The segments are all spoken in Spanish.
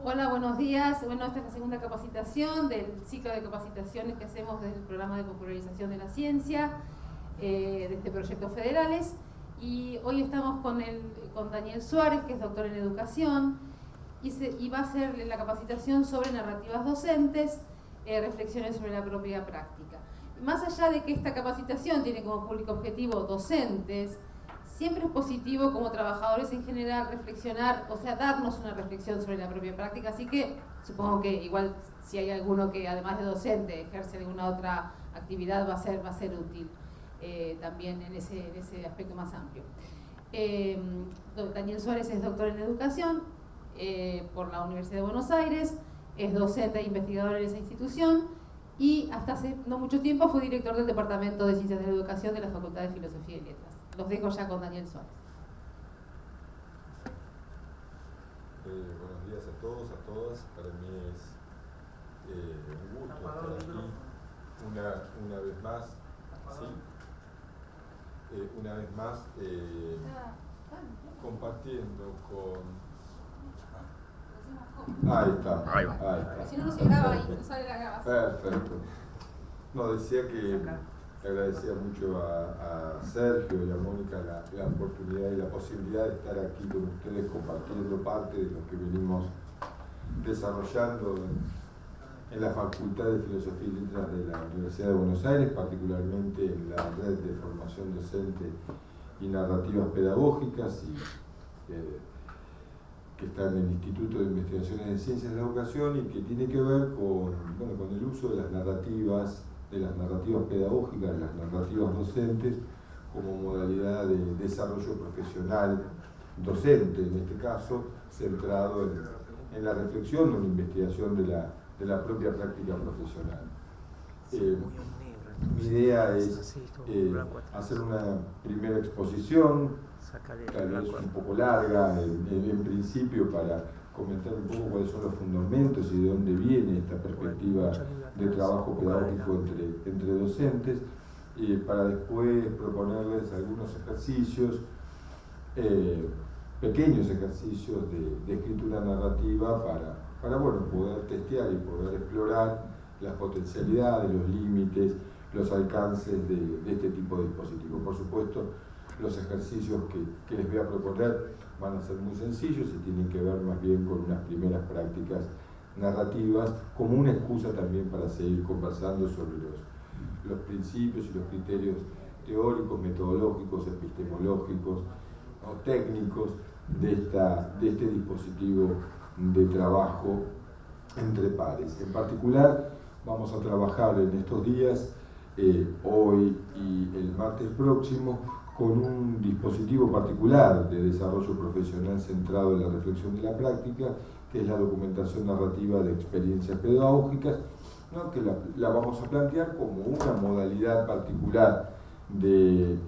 Hola, buenos días. Bueno, esta es la segunda capacitación del ciclo de capacitaciones que hacemos desde el programa de popularización de la ciencia, de este proyecto Federales. Y hoy estamos con Daniel Suárez, que es doctor en educación, y va a hacer la capacitación sobre narrativas docentes, reflexiones sobre la propia práctica. Más allá de que esta capacitación tiene como público objetivo docentes, siempre es positivo como trabajadores en general reflexionar, o sea, darnos una reflexión sobre la propia práctica, así que supongo que igual si hay alguno que además de docente ejerce alguna otra actividad va a ser útil también en ese aspecto más amplio. Daniel Suárez es doctor en educación por la Universidad de Buenos Aires, es docente e investigador en esa institución y hasta hace no mucho tiempo fue director del Departamento de Ciencias de la Educación de la Facultad de Filosofía y Letras. Los dejo ya con Daniel Suárez. Buenos días a todos, a todas. Para mí es un gusto estar aquí una vez más. ¿Sí? Una vez más compartiendo con... Ahí está. Ahí está. Si no, no se graba ahí, no sale la grabación. Perfecto. No, decía que agradecía mucho a Sergio y a Mónica la oportunidad y la posibilidad de estar aquí con ustedes compartiendo parte de lo que venimos desarrollando en la Facultad de Filosofía y Letras de la Universidad de Buenos Aires, particularmente en la red de formación docente y narrativas pedagógicas que está en el Instituto de Investigaciones en Ciencias de la Educación y que tiene que ver con el uso de las narrativas pedagógicas, de las narrativas docentes, como modalidad de desarrollo profesional docente, en este caso, centrado en la reflexión o en la investigación de la propia práctica profesional. Mi idea es hacer una primera exposición, tal vez un poco larga en principio, para comentar un poco cuáles son los fundamentos y de dónde viene esta perspectiva de trabajo pedagógico entre docentes, para después proponerles algunos ejercicios, pequeños ejercicios de escritura narrativa para poder testear y poder explorar las potencialidades, los límites, los alcances de este tipo de dispositivos. Por supuesto, los ejercicios que les voy a proponer van a ser muy sencillos y tienen que ver más bien con unas primeras prácticas narrativas, como una excusa también para seguir conversando sobre los principios y los criterios teóricos, metodológicos, epistemológicos o técnicos de este dispositivo de trabajo entre pares. En particular, vamos a trabajar en estos días, hoy y el martes próximo, con un dispositivo particular de desarrollo profesional centrado en la reflexión de la práctica, que es la documentación narrativa de experiencias pedagógicas, ¿no? Que la vamos a plantear como una modalidad particular de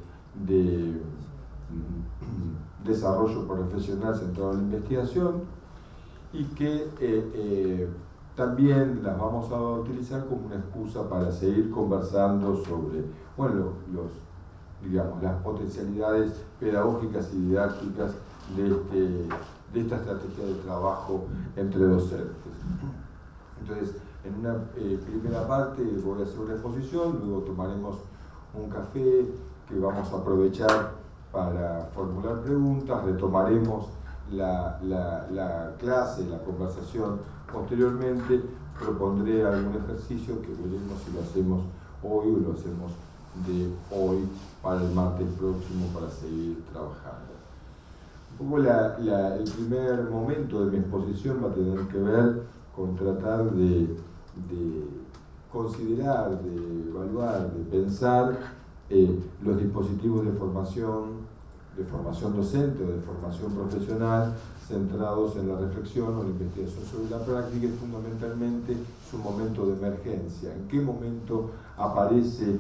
desarrollo profesional centrado en la investigación, y que también las vamos a utilizar como una excusa para seguir conversando sobre las potencialidades pedagógicas y didácticas de esta estrategia de trabajo entre docentes. Entonces, en una primera parte voy a hacer una exposición, luego tomaremos un café que vamos a aprovechar para formular preguntas, retomaremos la clase, la conversación posteriormente, propondré algún ejercicio que veremos si lo hacemos hoy o lo hacemos de hoy para el martes próximo para seguir trabajando. Un poco el primer momento de mi exposición va a tener que ver con tratar de considerar, de evaluar, de pensar los dispositivos de formación docente o de formación profesional centrados en la reflexión o la investigación sobre la práctica, y fundamentalmente su momento de emergencia. ¿En qué momento aparece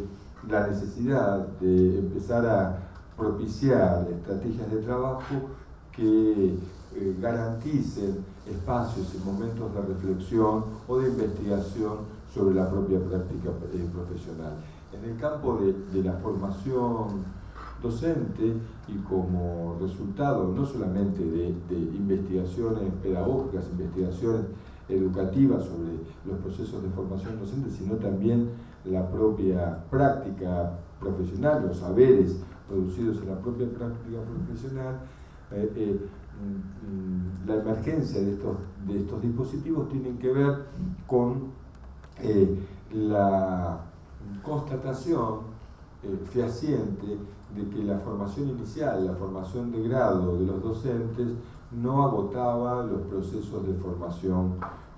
la necesidad de empezar a propiciar estrategias de trabajo que garanticen espacios y momentos de reflexión o de investigación sobre la propia práctica profesional? En el campo de la formación docente y como resultado no solamente de investigaciones pedagógicas, investigaciones educativas sobre los procesos de formación docente, sino también la propia práctica profesional, los saberes producidos en la propia práctica profesional. La emergencia de estos dispositivos tienen que ver con la constatación fehaciente de que la formación inicial, la formación de grado de los docentes no agotaba los procesos de formación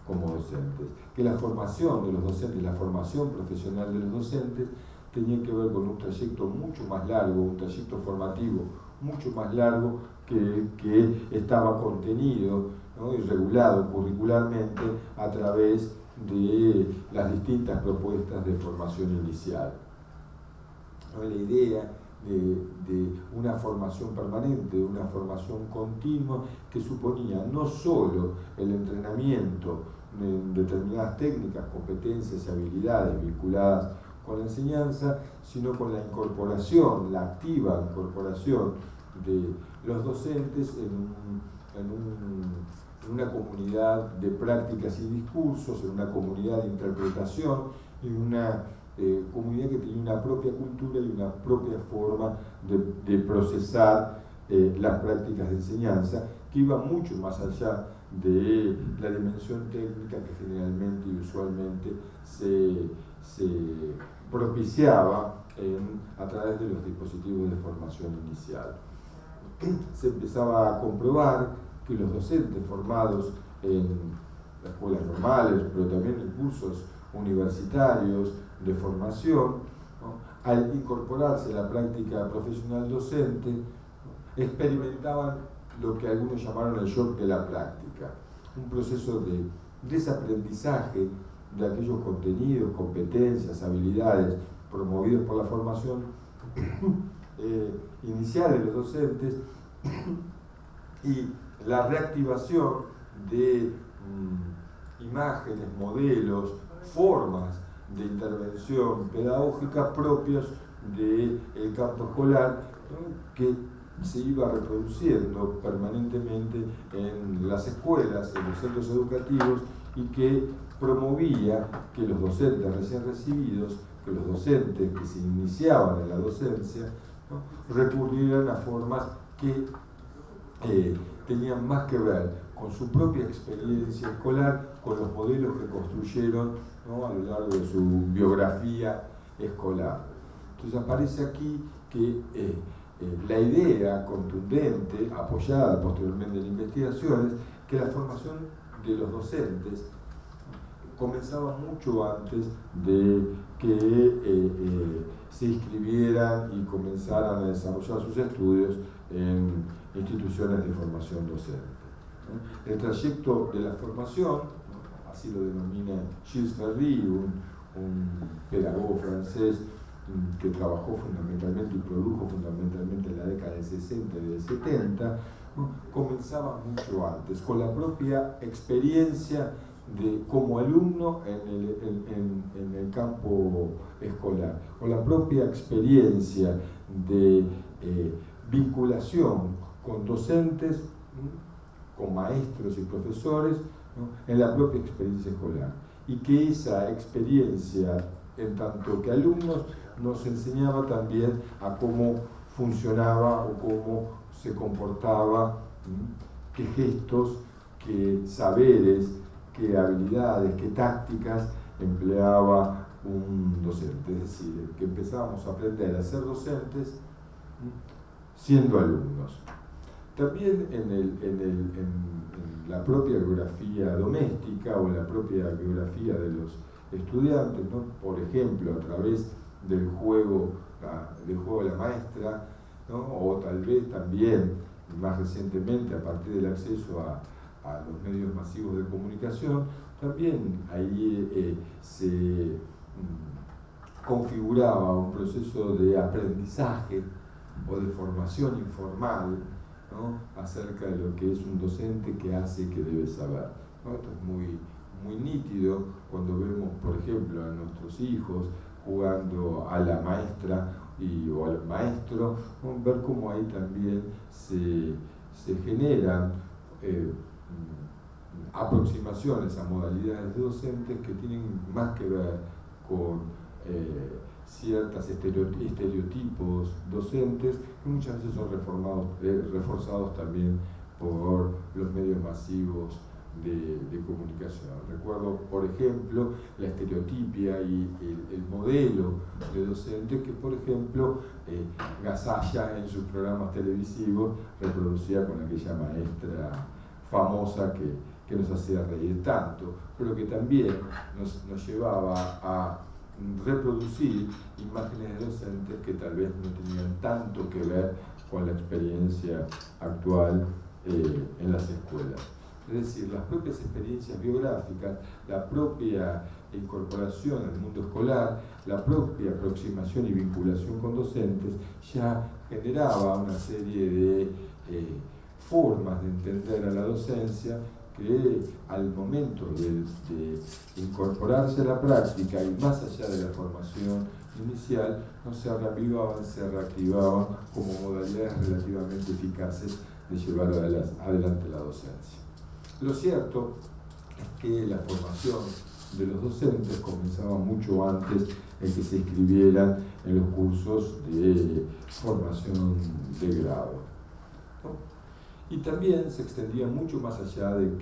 como docentes, que la formación de los docentes, la formación profesional de los docentes tenía que ver con un trayecto mucho más largo, un trayecto formativo mucho más largo que estaba contenido, ¿no?, y regulado curricularmente a través de las distintas propuestas de formación inicial. ¿No? La idea de una formación permanente, de una formación continua que suponía no solo el entrenamiento en determinadas técnicas, competencias y habilidades vinculadas con la enseñanza, sino con la incorporación, la activa incorporación de los docentes en una comunidad de prácticas y discursos, en una comunidad de interpretación y una comunidad que tenía una propia cultura y una propia forma de procesar las prácticas de enseñanza, que iba mucho más allá de la dimensión técnica que generalmente y usualmente se propiciaba a través de los dispositivos de formación inicial. Se empezaba a comprobar que los docentes formados en las escuelas normales, pero también en cursos universitarios de formación, ¿no?, al incorporarse a la práctica profesional docente, ¿no?, experimentaban lo que algunos llamaron el shock de la práctica, un proceso de desaprendizaje de aquellos contenidos, competencias, habilidades promovidos por la formación inicial de los docentes y la reactivación de imágenes, modelos, formas de intervención pedagógica propios del campo escolar, ¿no?, que se iba reproduciendo permanentemente en las escuelas, en los centros educativos, y que promovía que los docentes recién recibidos, que los docentes que se iniciaban en la docencia, ¿no?, recurrieran a formas que tenían más que ver con su propia experiencia escolar, con los modelos que construyeron, ¿no?, a lo largo de su biografía escolar. Entonces aparece aquí que la idea contundente, apoyada posteriormente en investigaciones, que la formación de los docentes comenzaba mucho antes de que se inscribieran y comenzaran a desarrollar sus estudios en instituciones de formación docente, ¿no? El trayecto de la formación, ¿no?, así lo denomina Gilles Ferry, un pedagogo francés que trabajó fundamentalmente y produjo fundamentalmente en la década del 60 y del 70, ¿no?, comenzaba mucho antes, con la propia experiencia de como alumno en el campo escolar, con la propia experiencia de vinculación con docentes, con maestros y profesores, ¿no?, en la propia experiencia escolar, y que esa experiencia en tanto que alumnos nos enseñaba también a cómo funcionaba o cómo se comportaba, qué gestos, qué saberes, qué habilidades, qué tácticas empleaba un docente. Es decir, que empezábamos a aprender a ser docentes siendo alumnos. También en la propia biografía doméstica o en la propia biografía de los estudiantes, ¿no?, por ejemplo, a través del juego de la maestra, ¿no?, o tal vez también, más recientemente, a partir del acceso a los medios masivos de comunicación, también ahí se configuraba un proceso de aprendizaje o de formación informal, ¿no?, acerca de lo que es un docente, que hace, que debe saber, ¿no? Esto es muy nítido cuando vemos, por ejemplo, a nuestros hijos jugando a la maestra o al maestro, ver cómo ahí también se generan aproximaciones a modalidades docentes que tienen más que ver con ciertos estereotipos docentes que muchas veces son reforzados también por los medios masivos de comunicación. Recuerdo, por ejemplo, la estereotipia y el modelo de docente que, por ejemplo, Gasalla en sus programas televisivos reproducía con aquella maestra famosa que nos hacía reír tanto, pero que también nos llevaba a reproducir imágenes de docentes que tal vez no tenían tanto que ver con la experiencia actual en las escuelas. Es decir, las propias experiencias biográficas, la propia incorporación al mundo escolar, la propia aproximación y vinculación con docentes ya generaba una serie de formas de entender a la docencia que al momento de incorporarse a la práctica y más allá de la formación inicial, no se reavivaban, se reactivaban como modalidades relativamente eficaces de llevar adelante la docencia. Lo cierto es que la formación de los docentes comenzaba mucho antes en que se inscribieran en los cursos de formación de grado, ¿no? Y también se extendía mucho más allá del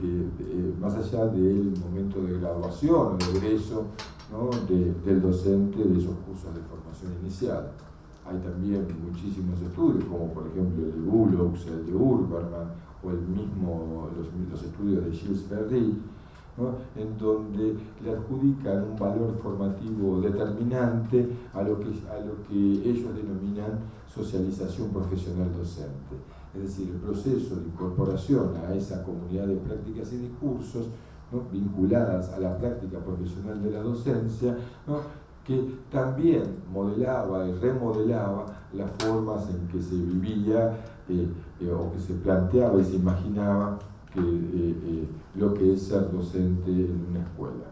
momento de graduación o de egreso, ¿no? del docente de esos cursos de formación inicial. Hay también muchísimos estudios, como por ejemplo el de Bullock, el de Urberman, o los estudios de Gilles Ferry, ¿no? En donde le adjudican un valor formativo determinante a lo que ellos denominan socialización profesional docente. Es decir, el proceso de incorporación a esa comunidad de prácticas y discursos, ¿no? vinculadas a la práctica profesional de la docencia, ¿no? que también modelaba y remodelaba las formas en que se vivía o que se planteaba y se imaginaba lo que es ser docente en una escuela.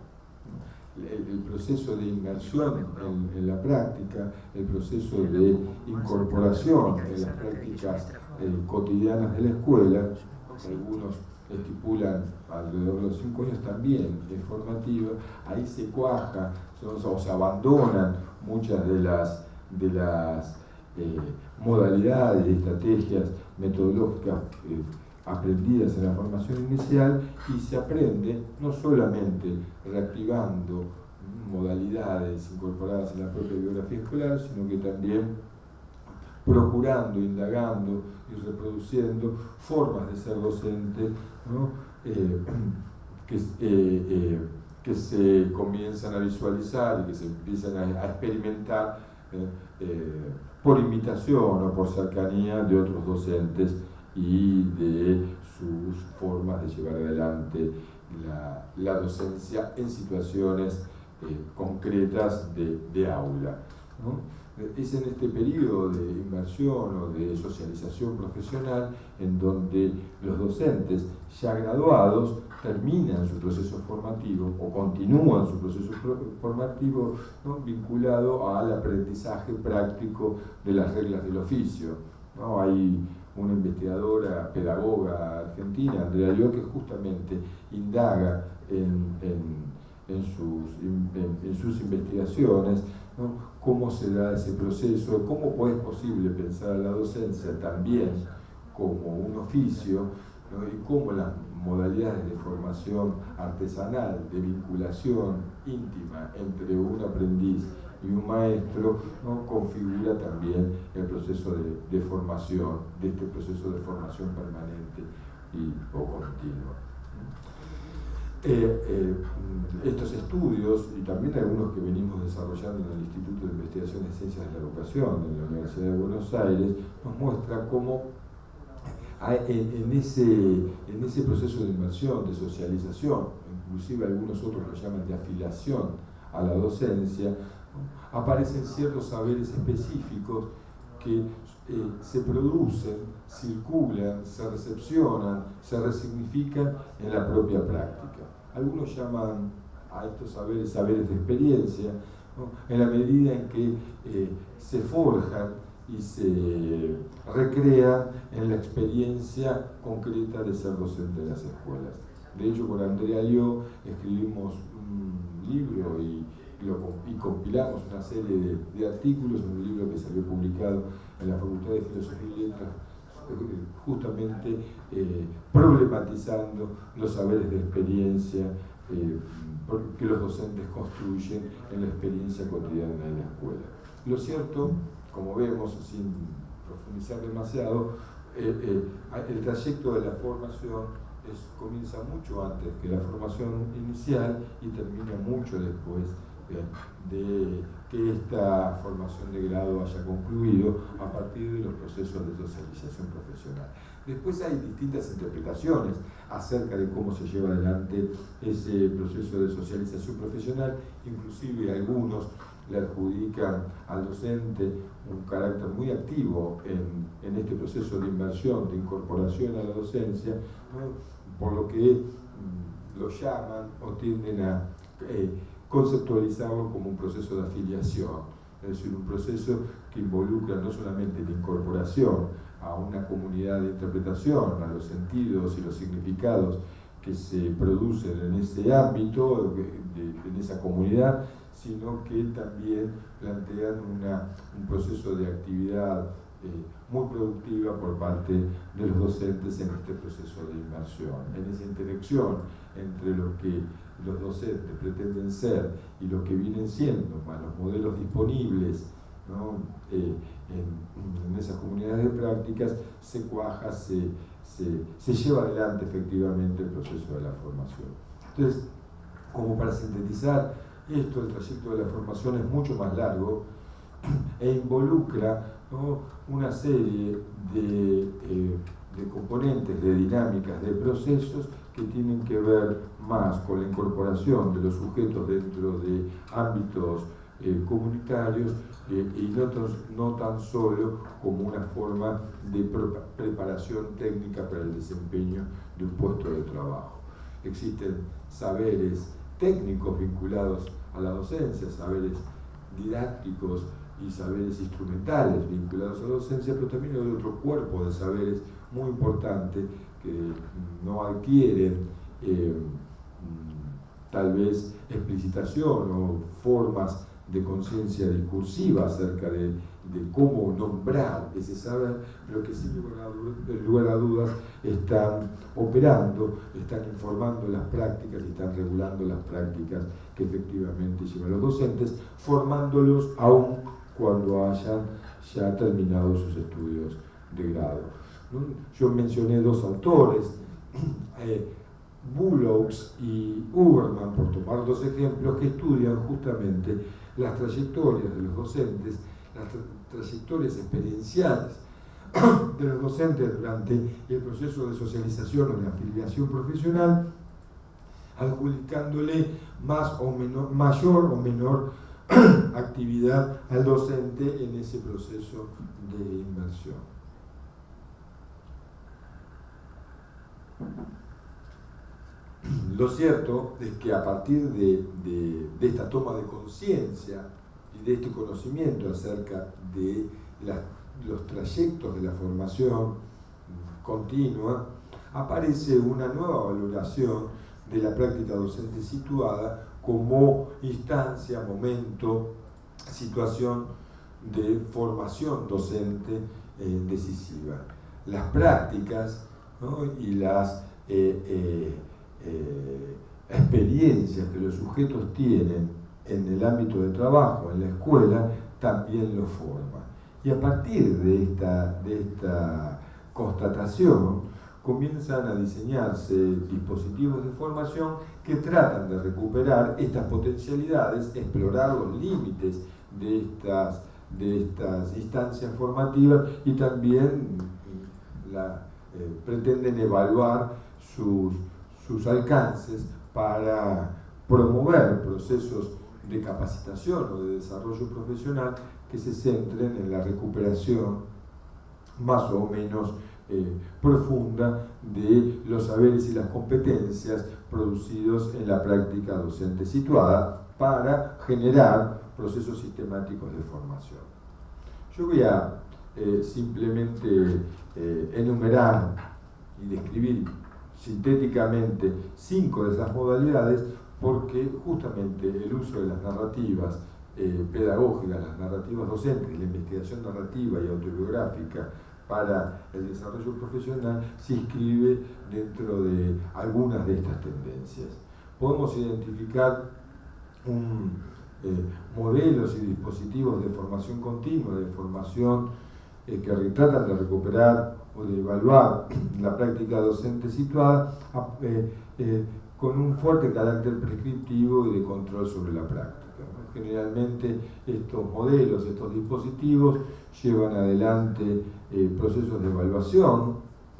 El proceso de inmersión en la práctica, el proceso de incorporación en las prácticas cotidianas de la escuela, algunos estipulan alrededor de los 5 años también es formativa, ahí se cuaja o se abandonan muchas de las modalidades y estrategias metodológicas aprendidas en la formación inicial y se aprende no solamente reactivando modalidades incorporadas en la propia biografía escolar, sino que también procurando, indagando y reproduciendo formas de ser docente, ¿no? Que se comienzan a visualizar y que se empiezan a experimentar por imitación o por cercanía de otros docentes y de sus formas de llevar adelante la docencia en situaciones concretas de aula, ¿no? Es en este periodo de inmersión o de socialización profesional en donde los docentes ya graduados terminan su proceso formativo o continúan su proceso formativo, ¿no? vinculado al aprendizaje práctico de las reglas del oficio, ¿no? Hay una investigadora, pedagoga argentina, Andrea Lió, que justamente indaga en sus investigaciones, ¿no? cómo se da ese proceso, cómo es posible pensar a la docencia también como un oficio, ¿no? y cómo las modalidades de formación artesanal, de vinculación íntima entre un aprendiz y un maestro, ¿no? configura también el proceso de formación, de este proceso de formación permanente o continua. Estos estudios, y también algunos que venimos desarrollando en el Instituto de Investigación de Ciencias de la Educación en la Universidad de Buenos Aires, nos muestra cómo en ese proceso de inmersión, de socialización, inclusive algunos otros lo llaman de afiliación a la docencia, ¿no? aparecen ciertos saberes específicos que se producen, circulan, se recepcionan, se resignifican en la propia práctica. Algunos llaman a estos saberes de experiencia, ¿no? En la medida en que se forjan y se recrean en la experiencia concreta de ser docente en las escuelas. De hecho, con Andrea Lió escribimos un libro y compilamos una serie de artículos en un libro que salió publicado en la Facultad de Filosofía y Letras, justamente problematizando los saberes de experiencia que los docentes construyen en la experiencia cotidiana de la escuela. Lo cierto, como vemos, sin profundizar demasiado, el trayecto de la formación comienza mucho antes que la formación inicial y termina mucho después de que esta formación de grado haya concluido a partir de los procesos de socialización profesional. Después hay distintas interpretaciones acerca de cómo se lleva adelante ese proceso de socialización profesional, inclusive algunos le adjudican al docente un carácter muy activo en este proceso de inmersión, de incorporación a la docencia, ¿no? Por lo que lo llaman o tienden a conceptualizarlo como un proceso de afiliación, es decir, un proceso que involucra no solamente la incorporación a una comunidad de interpretación, a los sentidos y los significados que se producen en ese ámbito, en esa comunidad, sino que también plantean un proceso de actividad muy productiva por parte de los docentes en este proceso de inmersión, en esa interacción entre lo que los docentes pretenden ser y lo que vienen siendo, más los modelos disponibles, ¿no? En esas comunidades de prácticas se cuaja, se lleva adelante efectivamente el proceso de la formación. Entonces, como para sintetizar esto, el trayecto de la formación es mucho más largo e involucra, ¿no?, una serie de componentes, de dinámicas, de procesos que tienen que ver más con la incorporación de los sujetos dentro de ámbitos comunitarios y no tan solo como una forma de preparación técnica para el desempeño de un puesto de trabajo. Existen saberes técnicos vinculados a la docencia, saberes didácticos y saberes instrumentales vinculados a la docencia, pero también hay otro cuerpo de saberes muy importante que no adquieren tal vez explicitación o formas de conciencia discursiva acerca de cómo nombrar ese saber, pero que sin lugar a dudas están operando, están informando las prácticas y están regulando las prácticas que efectivamente llevan los docentes, formándolos aún cuando hayan ya terminado sus estudios de grado. Yo mencioné dos autores, Bullocks y Uberman, por tomar dos ejemplos, que estudian justamente las trayectorias de los docentes, las trayectorias experienciales de los docentes durante el proceso de socialización o de afiliación profesional, adjudicándole mayor o menor actividad al docente en ese proceso de inmersión. Lo cierto es que a partir de esta toma de conciencia y de este conocimiento acerca de los trayectos de la formación continua, aparece una nueva valoración de la práctica docente situada como instancia, momento, situación de formación docente decisiva. Las prácticas, ¿no?, y las experiencias que los sujetos tienen en el ámbito de trabajo, en la escuela, también lo forman. Y a partir de esta constatación, comienzan a diseñarse dispositivos de formación que tratan de recuperar estas potencialidades, explorar los límites de estas instancias formativas y también pretenden evaluar sus alcances para promover procesos de capacitación o de desarrollo profesional que se centren en la recuperación más o menos profunda de los saberes y las competencias producidos en la práctica docente situada para generar procesos sistemáticos de formación. Yo voy a simplemente enumerar y describir sintéticamente 5 de esas modalidades, porque justamente el uso de las narrativas pedagógicas, las narrativas docentes, la investigación narrativa y autobiográfica para el desarrollo profesional se inscribe dentro de algunas de estas tendencias. Podemos identificar modelos y dispositivos de formación continua, de formación que tratan de recuperar o de evaluar la práctica docente situada con un fuerte carácter prescriptivo y de control sobre la práctica. Generalmente estos modelos, estos dispositivos llevan adelante procesos de evaluación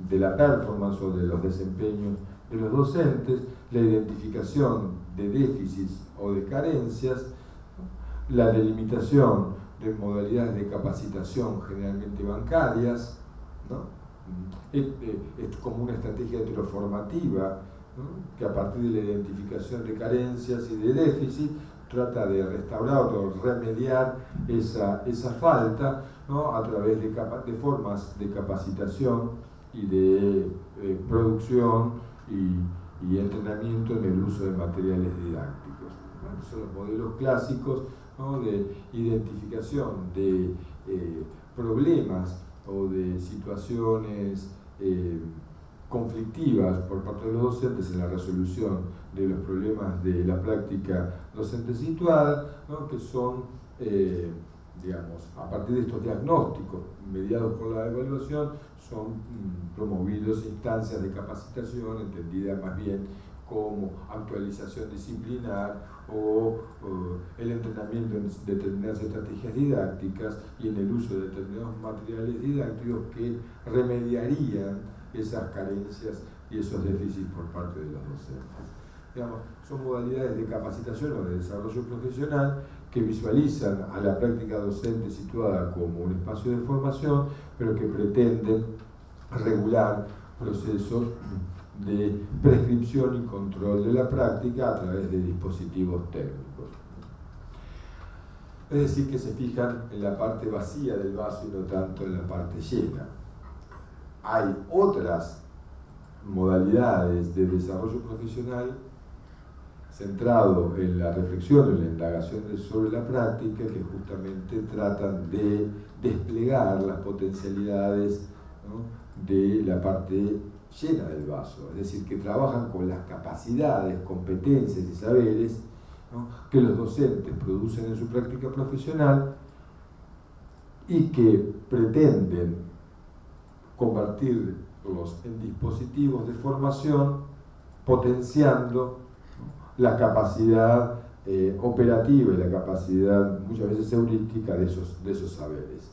de la performance o de los desempeños de los docentes, la identificación de déficits o de carencias, la delimitación de modalidades de capacitación generalmente bancarias, ¿no? Es como una estrategia heteroformativa, ¿no?, que a partir de la identificación de carencias y de déficit trata de restaurar o remediar esa falta, ¿no?, a través de formas de capacitación y de producción y entrenamiento en el uso de materiales didácticos. ¿No? Son los modelos clásicos, ¿no?, de identificación de problemas o de situaciones conflictivas por parte de los docentes en la resolución de los problemas de la práctica docente situada, ¿no?, que son, digamos, a partir de estos diagnósticos mediados por la evaluación, son promovidos instancias de capacitación, entendidas más bien como actualización disciplinar o el entrenamiento en determinadas estrategias didácticas y en el uso de determinados materiales didácticos que remediarían esas carencias y esos déficits por parte de los docentes. Digamos, son modalidades de capacitación o de desarrollo profesional que visualizan a la práctica docente situada como un espacio de formación, pero que pretenden regular procesos de prescripción y control de la práctica a través de dispositivos técnicos. Es decir, que se fijan en la parte vacía del vaso y no tanto en la parte llena. Hay otras modalidades de desarrollo profesional centrado en la reflexión, en la indagación sobre la práctica, que justamente tratan de desplegar las potencialidades, ¿no?, de la parte llena del vaso, es decir, que trabajan con las capacidades, competencias y saberes, ¿no?, que los docentes producen en su práctica profesional y que pretenden convertirlos en dispositivos de formación, potenciando, ¿no?, la capacidad operativa y la capacidad muchas veces heurística de esos saberes.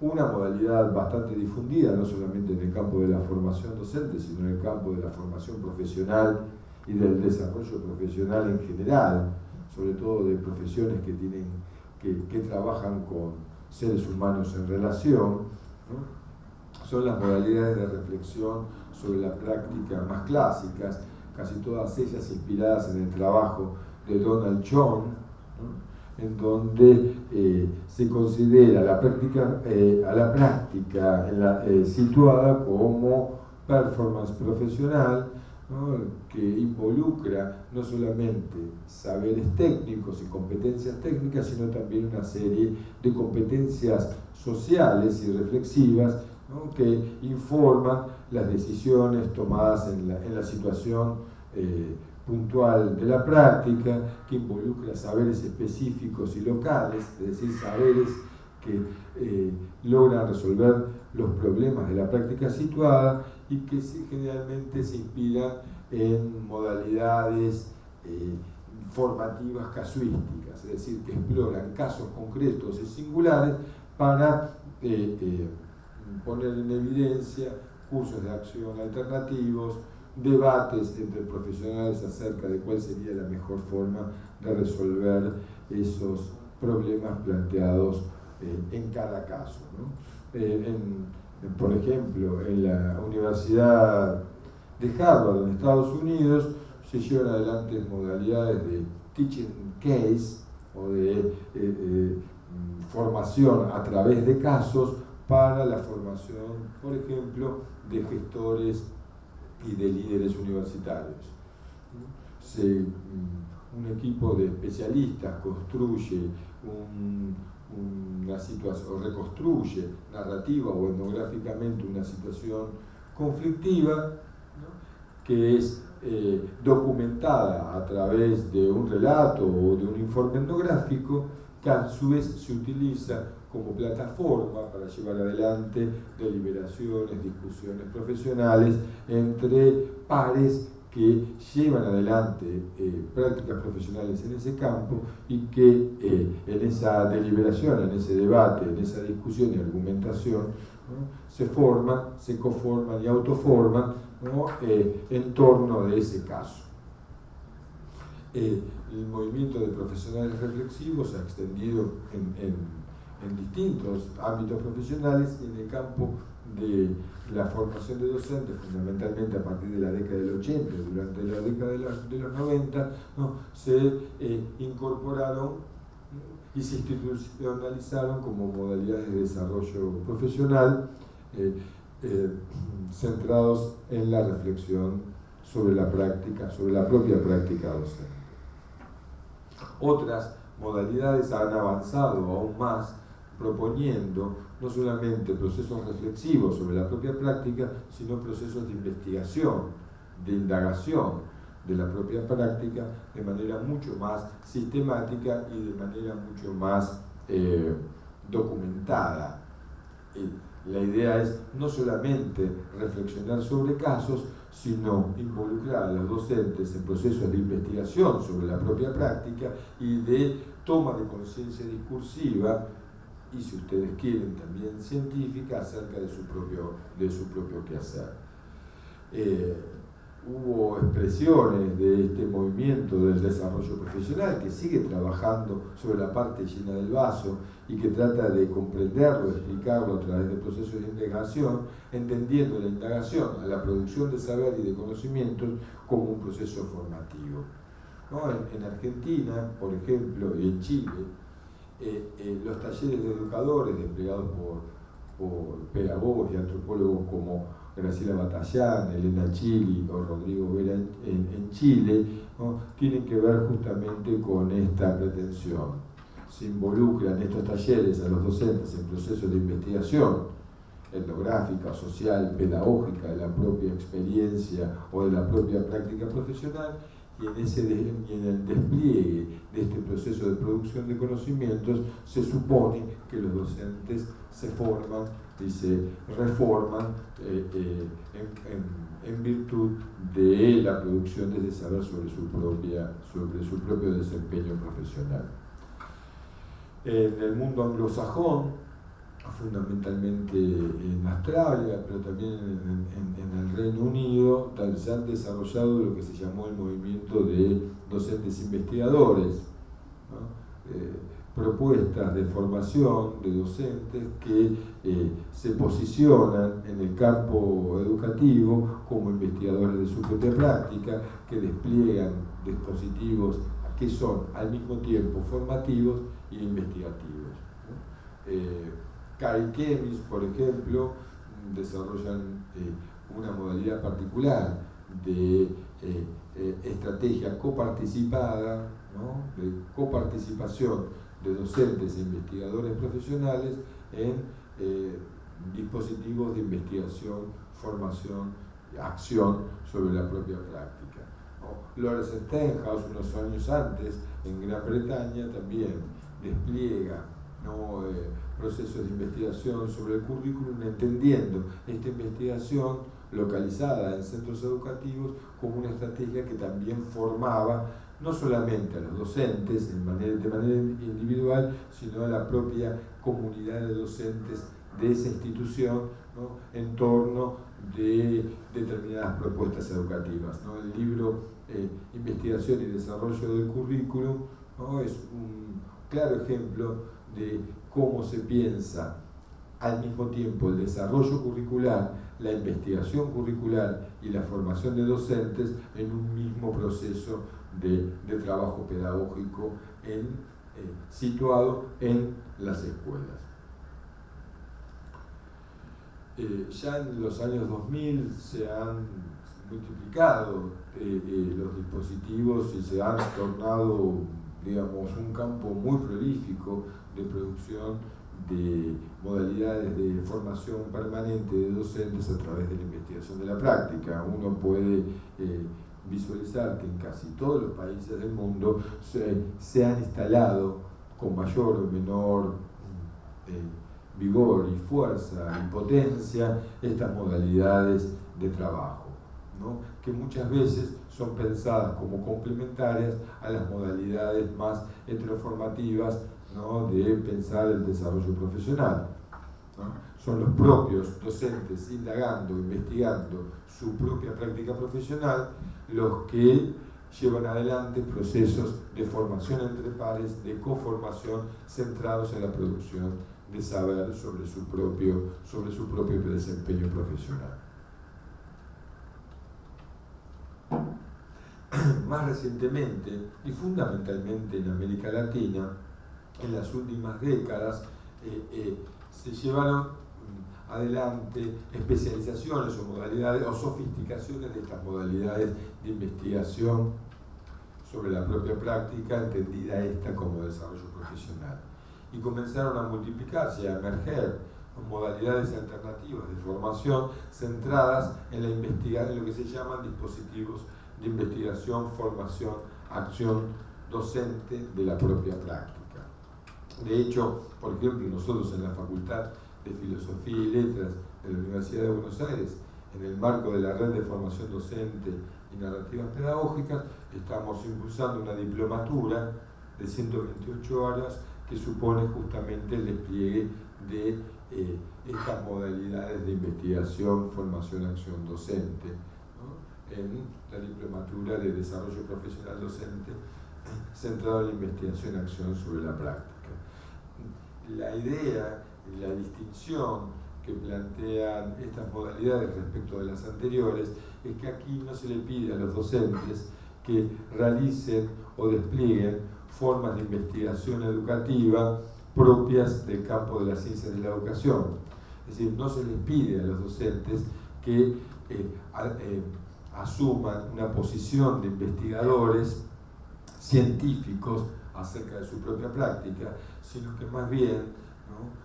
Una modalidad bastante difundida, no solamente en el campo de la formación docente, sino en el campo de la formación profesional y del desarrollo profesional en general, sobre todo de profesiones que trabajan con seres humanos en relación, ¿no?, son las modalidades de reflexión sobre la práctica más clásicas, casi todas ellas inspiradas en el trabajo de Donald John, ¿no?, en donde se considera a la práctica situada como performance profesional, ¿no?, que involucra no solamente saberes técnicos y competencias técnicas, sino también una serie de competencias sociales y reflexivas, ¿no?, que informan las decisiones tomadas en la situación puntual de la práctica, que involucra saberes específicos y locales, es decir, saberes que logran resolver los problemas de la práctica situada y que generalmente se inspiran en modalidades formativas casuísticas, es decir, que exploran casos concretos y singulares para poner en evidencia cursos de acción alternativos, debates entre profesionales acerca de cuál sería la mejor forma de resolver esos problemas planteados en cada caso, ¿no? Por ejemplo, en la Universidad de Harvard, en Estados Unidos, se llevan adelante modalidades de teaching case, o de formación a través de casos para la formación, por ejemplo, de gestores y de líderes universitarios. Un equipo de especialistas construye una situación, o reconstruye narrativa o etnográficamente una situación conflictiva, ¿no?, que es documentada a través de un relato o de un informe etnográfico, que a su vez se utiliza como plataforma para llevar adelante deliberaciones, discusiones profesionales entre pares que llevan adelante prácticas profesionales en ese campo y que en esa deliberación, en ese debate, en esa discusión y argumentación, ¿no?, se forman, se conforman y autoforman, ¿no?, en torno de ese caso. El movimiento de profesionales reflexivos se ha extendido en distintos ámbitos profesionales y en el campo de la formación de docentes, fundamentalmente a partir de la década del 80, durante la década de los 90, ¿no?, se incorporaron y se institucionalizaron como modalidades de desarrollo profesional centrados en la reflexión sobre la práctica, sobre la propia práctica docente. Otras modalidades han avanzado aún más, proponiendo no solamente procesos reflexivos sobre la propia práctica, sino procesos de investigación, de indagación de la propia práctica de manera mucho más sistemática y de manera mucho más documentada. La idea es no solamente reflexionar sobre casos, sino involucrar a los docentes en procesos de investigación sobre la propia práctica y de toma de conciencia discursiva y, si ustedes quieren, también científica acerca de su propio quehacer. Hubo expresiones de este movimiento del desarrollo profesional que sigue trabajando sobre la parte llena del vaso y que trata de comprenderlo, explicarlo a través de procesos de indagación, entendiendo la indagación a la producción de saber y de conocimientos como un proceso formativo, ¿no? En Argentina, por ejemplo, y en Chile, los talleres de educadores desplegados por pedagogos y antropólogos como Graciela Batallán, Elena Chili o Rodrigo Vera en Chile, ¿no?, tienen que ver justamente con esta pretensión. Se involucran estos talleres a los docentes en procesos de investigación etnográfica, social, pedagógica de la propia experiencia o de la propia práctica profesional, y en el despliegue de este proceso de producción de conocimientos se supone que los docentes se forman y se reforman en virtud de la producción de ese saber sobre su propio desempeño profesional. En el mundo anglosajón, fundamentalmente en Australia, pero también en el Reino Unido, se han desarrollado lo que se llamó el movimiento de docentes investigadores, ¿no? Propuestas de formación de docentes que se posicionan en el campo educativo como investigadores de su propia práctica, que despliegan dispositivos que son al mismo tiempo formativos e investigativos, ¿no? CAI Chemis, por ejemplo, desarrollan una modalidad particular de estrategia coparticipada, ¿no?, de coparticipación de docentes e investigadores profesionales en dispositivos de investigación, formación, acción sobre la propia práctica, ¿no? Lawrence Stenhouse, unos años antes, en Gran Bretaña, también despliega, ¿no?, procesos de investigación sobre el currículum, entendiendo esta investigación localizada en centros educativos como una estrategia que también formaba no solamente a los docentes de manera individual, sino a la propia comunidad de docentes de esa institución, ¿no?, en torno de determinadas propuestas educativas, ¿no? El libro Investigación y Desarrollo del Currículum, ¿no?, es un claro ejemplo de cómo se piensa al mismo tiempo el desarrollo curricular, la investigación curricular y la formación de docentes en un mismo proceso de trabajo pedagógico en situado en las escuelas. Ya en los años 2000 se han multiplicado los dispositivos y se han tornado, digamos, un campo muy prolífico de producción de modalidades de formación permanente de docentes a través de la investigación de la práctica. Uno puede visualizar que en casi todos los países del mundo se han instalado con mayor o menor vigor y fuerza y potencia estas modalidades de trabajo, ¿no? Que muchas veces son pensadas como complementarias a las modalidades más heteroformativas, ¿no?, de pensar el desarrollo profesional, ¿no? Son los propios docentes indagando, investigando su propia práctica profesional los que llevan adelante procesos de formación entre pares, de coformación centrados en la producción de saber sobre su propio desempeño profesional. Más recientemente, y fundamentalmente en América Latina, en las últimas décadas, se llevaron adelante especializaciones o modalidades o sofisticaciones de estas modalidades de investigación sobre la propia práctica, entendida esta como desarrollo profesional. Y comenzaron a multiplicarse, a emerger modalidades alternativas de formación centradas en en lo que se llaman dispositivos de investigación, formación, acción docente de la propia práctica. De hecho, por ejemplo, nosotros en la Facultad de Filosofía y Letras de la Universidad de Buenos Aires, en el marco de la Red de Formación Docente y Narrativas Pedagógicas, estamos impulsando una diplomatura de 128 horas que supone justamente el despliegue de estas modalidades de investigación, formación, acción docente, ¿no?, en la diplomatura de desarrollo profesional docente centrado en la investigación y acción sobre la práctica. La idea y la distinción que plantean estas modalidades respecto de las anteriores es que aquí no se le pide a los docentes que realicen o desplieguen formas de investigación educativa propias del campo de las ciencias de la educación. Es decir, no se les pide a los docentes que asuman una posición de investigadores científicos acerca de su propia práctica, sino que más bien, ¿no?,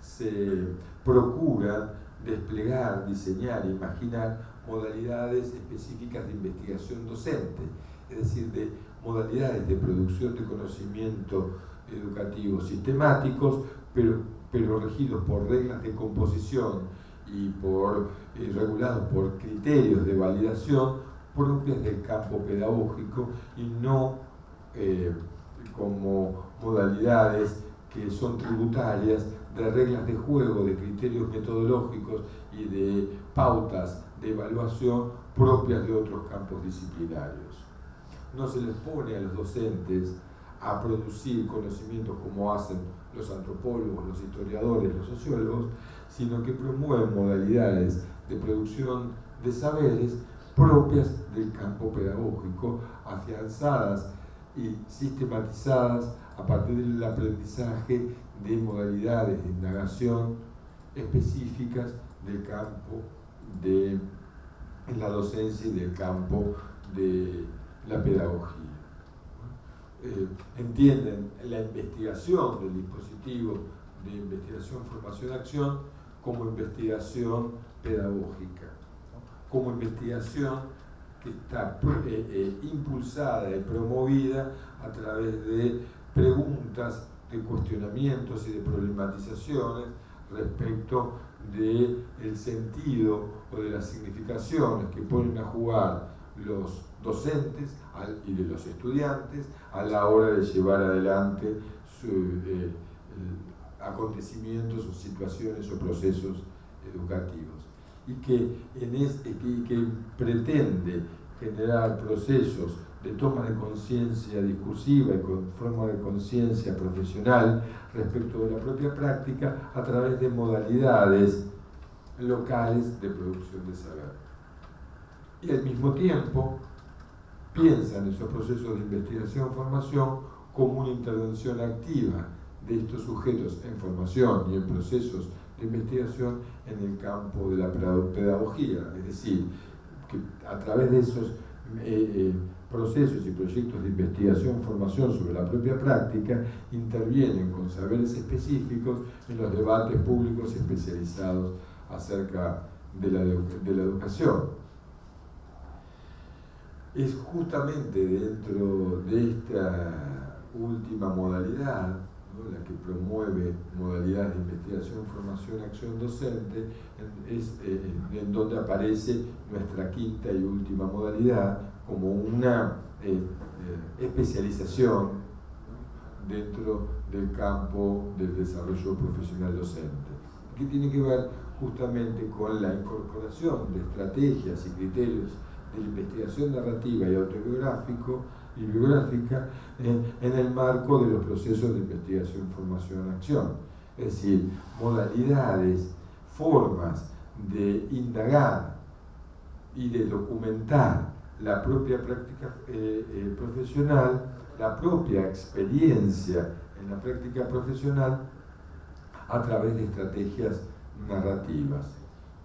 se procura desplegar, diseñar e imaginar modalidades específicas de investigación docente, es decir, de modalidades de producción de conocimiento educativo sistemáticos, pero regidos por reglas de composición y regulados por criterios de validación propias del campo pedagógico y no como modalidades que son tributarias de reglas de juego, de criterios metodológicos y de pautas de evaluación propias de otros campos disciplinarios. No se les pone a los docentes a producir conocimientos como hacen los antropólogos, los historiadores, los sociólogos, sino que promueven modalidades de producción de saberes propias del campo pedagógico, afianzadas y sistematizadas a partir del aprendizaje de modalidades de indagación específicas del campo de la docencia y del campo de la pedagogía. Entienden la investigación del dispositivo de investigación, formación, acción como investigación pedagógica, ¿no?, como investigación que está impulsada y promovida a través de preguntas, de cuestionamientos y de problematizaciones respecto del sentido o de las significaciones que ponen a jugar los docentes y de los estudiantes a la hora de llevar adelante acontecimientos o situaciones o procesos educativos, y que pretende generar procesos de toma de conciencia discursiva y con forma de conciencia profesional respecto de la propia práctica a través de modalidades locales de producción de saber. Y al mismo tiempo piensan esos procesos de investigación-formación como una intervención activa de estos sujetos en formación y en procesos de investigación en el campo de la pedagogía, es decir, que a través de esos procesos y proyectos de investigación, formación sobre la propia práctica, intervienen con saberes específicos en los debates públicos especializados acerca de la educación. Es justamente dentro de esta última modalidad, ¿no?, la que promueve modalidades de investigación, formación, acción docente, en donde aparece nuestra quinta y última modalidad como una especialización dentro del campo del desarrollo profesional docente, que tiene que ver justamente con la incorporación de estrategias y criterios de la investigación narrativa y biográfica en el marco de los procesos de investigación, formación, acción. Es decir, modalidades, formas de indagar y de documentar la propia práctica profesional, la propia experiencia en la práctica profesional a través de estrategias narrativas,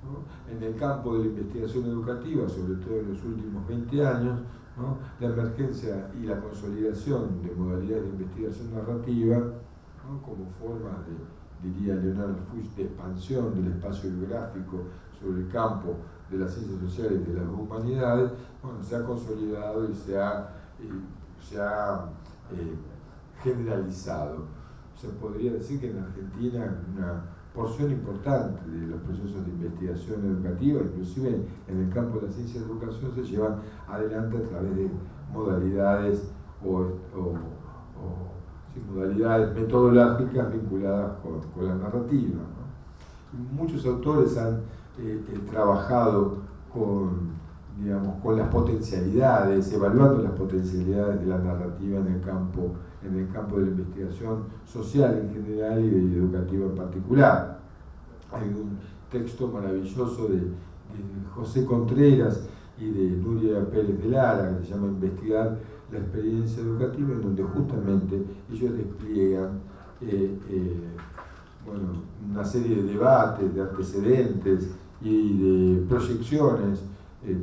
¿no? En el campo de la investigación educativa, sobre todo en los últimos 20 años, ¿no?, la emergencia y la consolidación de modalidades de investigación narrativa, ¿no?, como forma de, diría Leonardo Fuchs, de expansión del espacio biográfico sobre el campo de las ciencias sociales y de las humanidades, bueno, se ha consolidado y se ha generalizado. Se podría decir que en Argentina una porción importante de los procesos de investigación educativa, inclusive en el campo de la ciencia de educación, se llevan adelante a través de modalidades modalidades metodológicas vinculadas con la narrativa, ¿no? Muchos autores han trabajado con las potencialidades, evaluando las potencialidades de la narrativa en el campo de la investigación social en general y de educativa en particular. Hay un texto maravilloso de José Contreras y de Nuria Pérez de Lara que se llama Investigar la experiencia educativa, en donde justamente ellos despliegan una serie de debates, de antecedentes y de proyecciones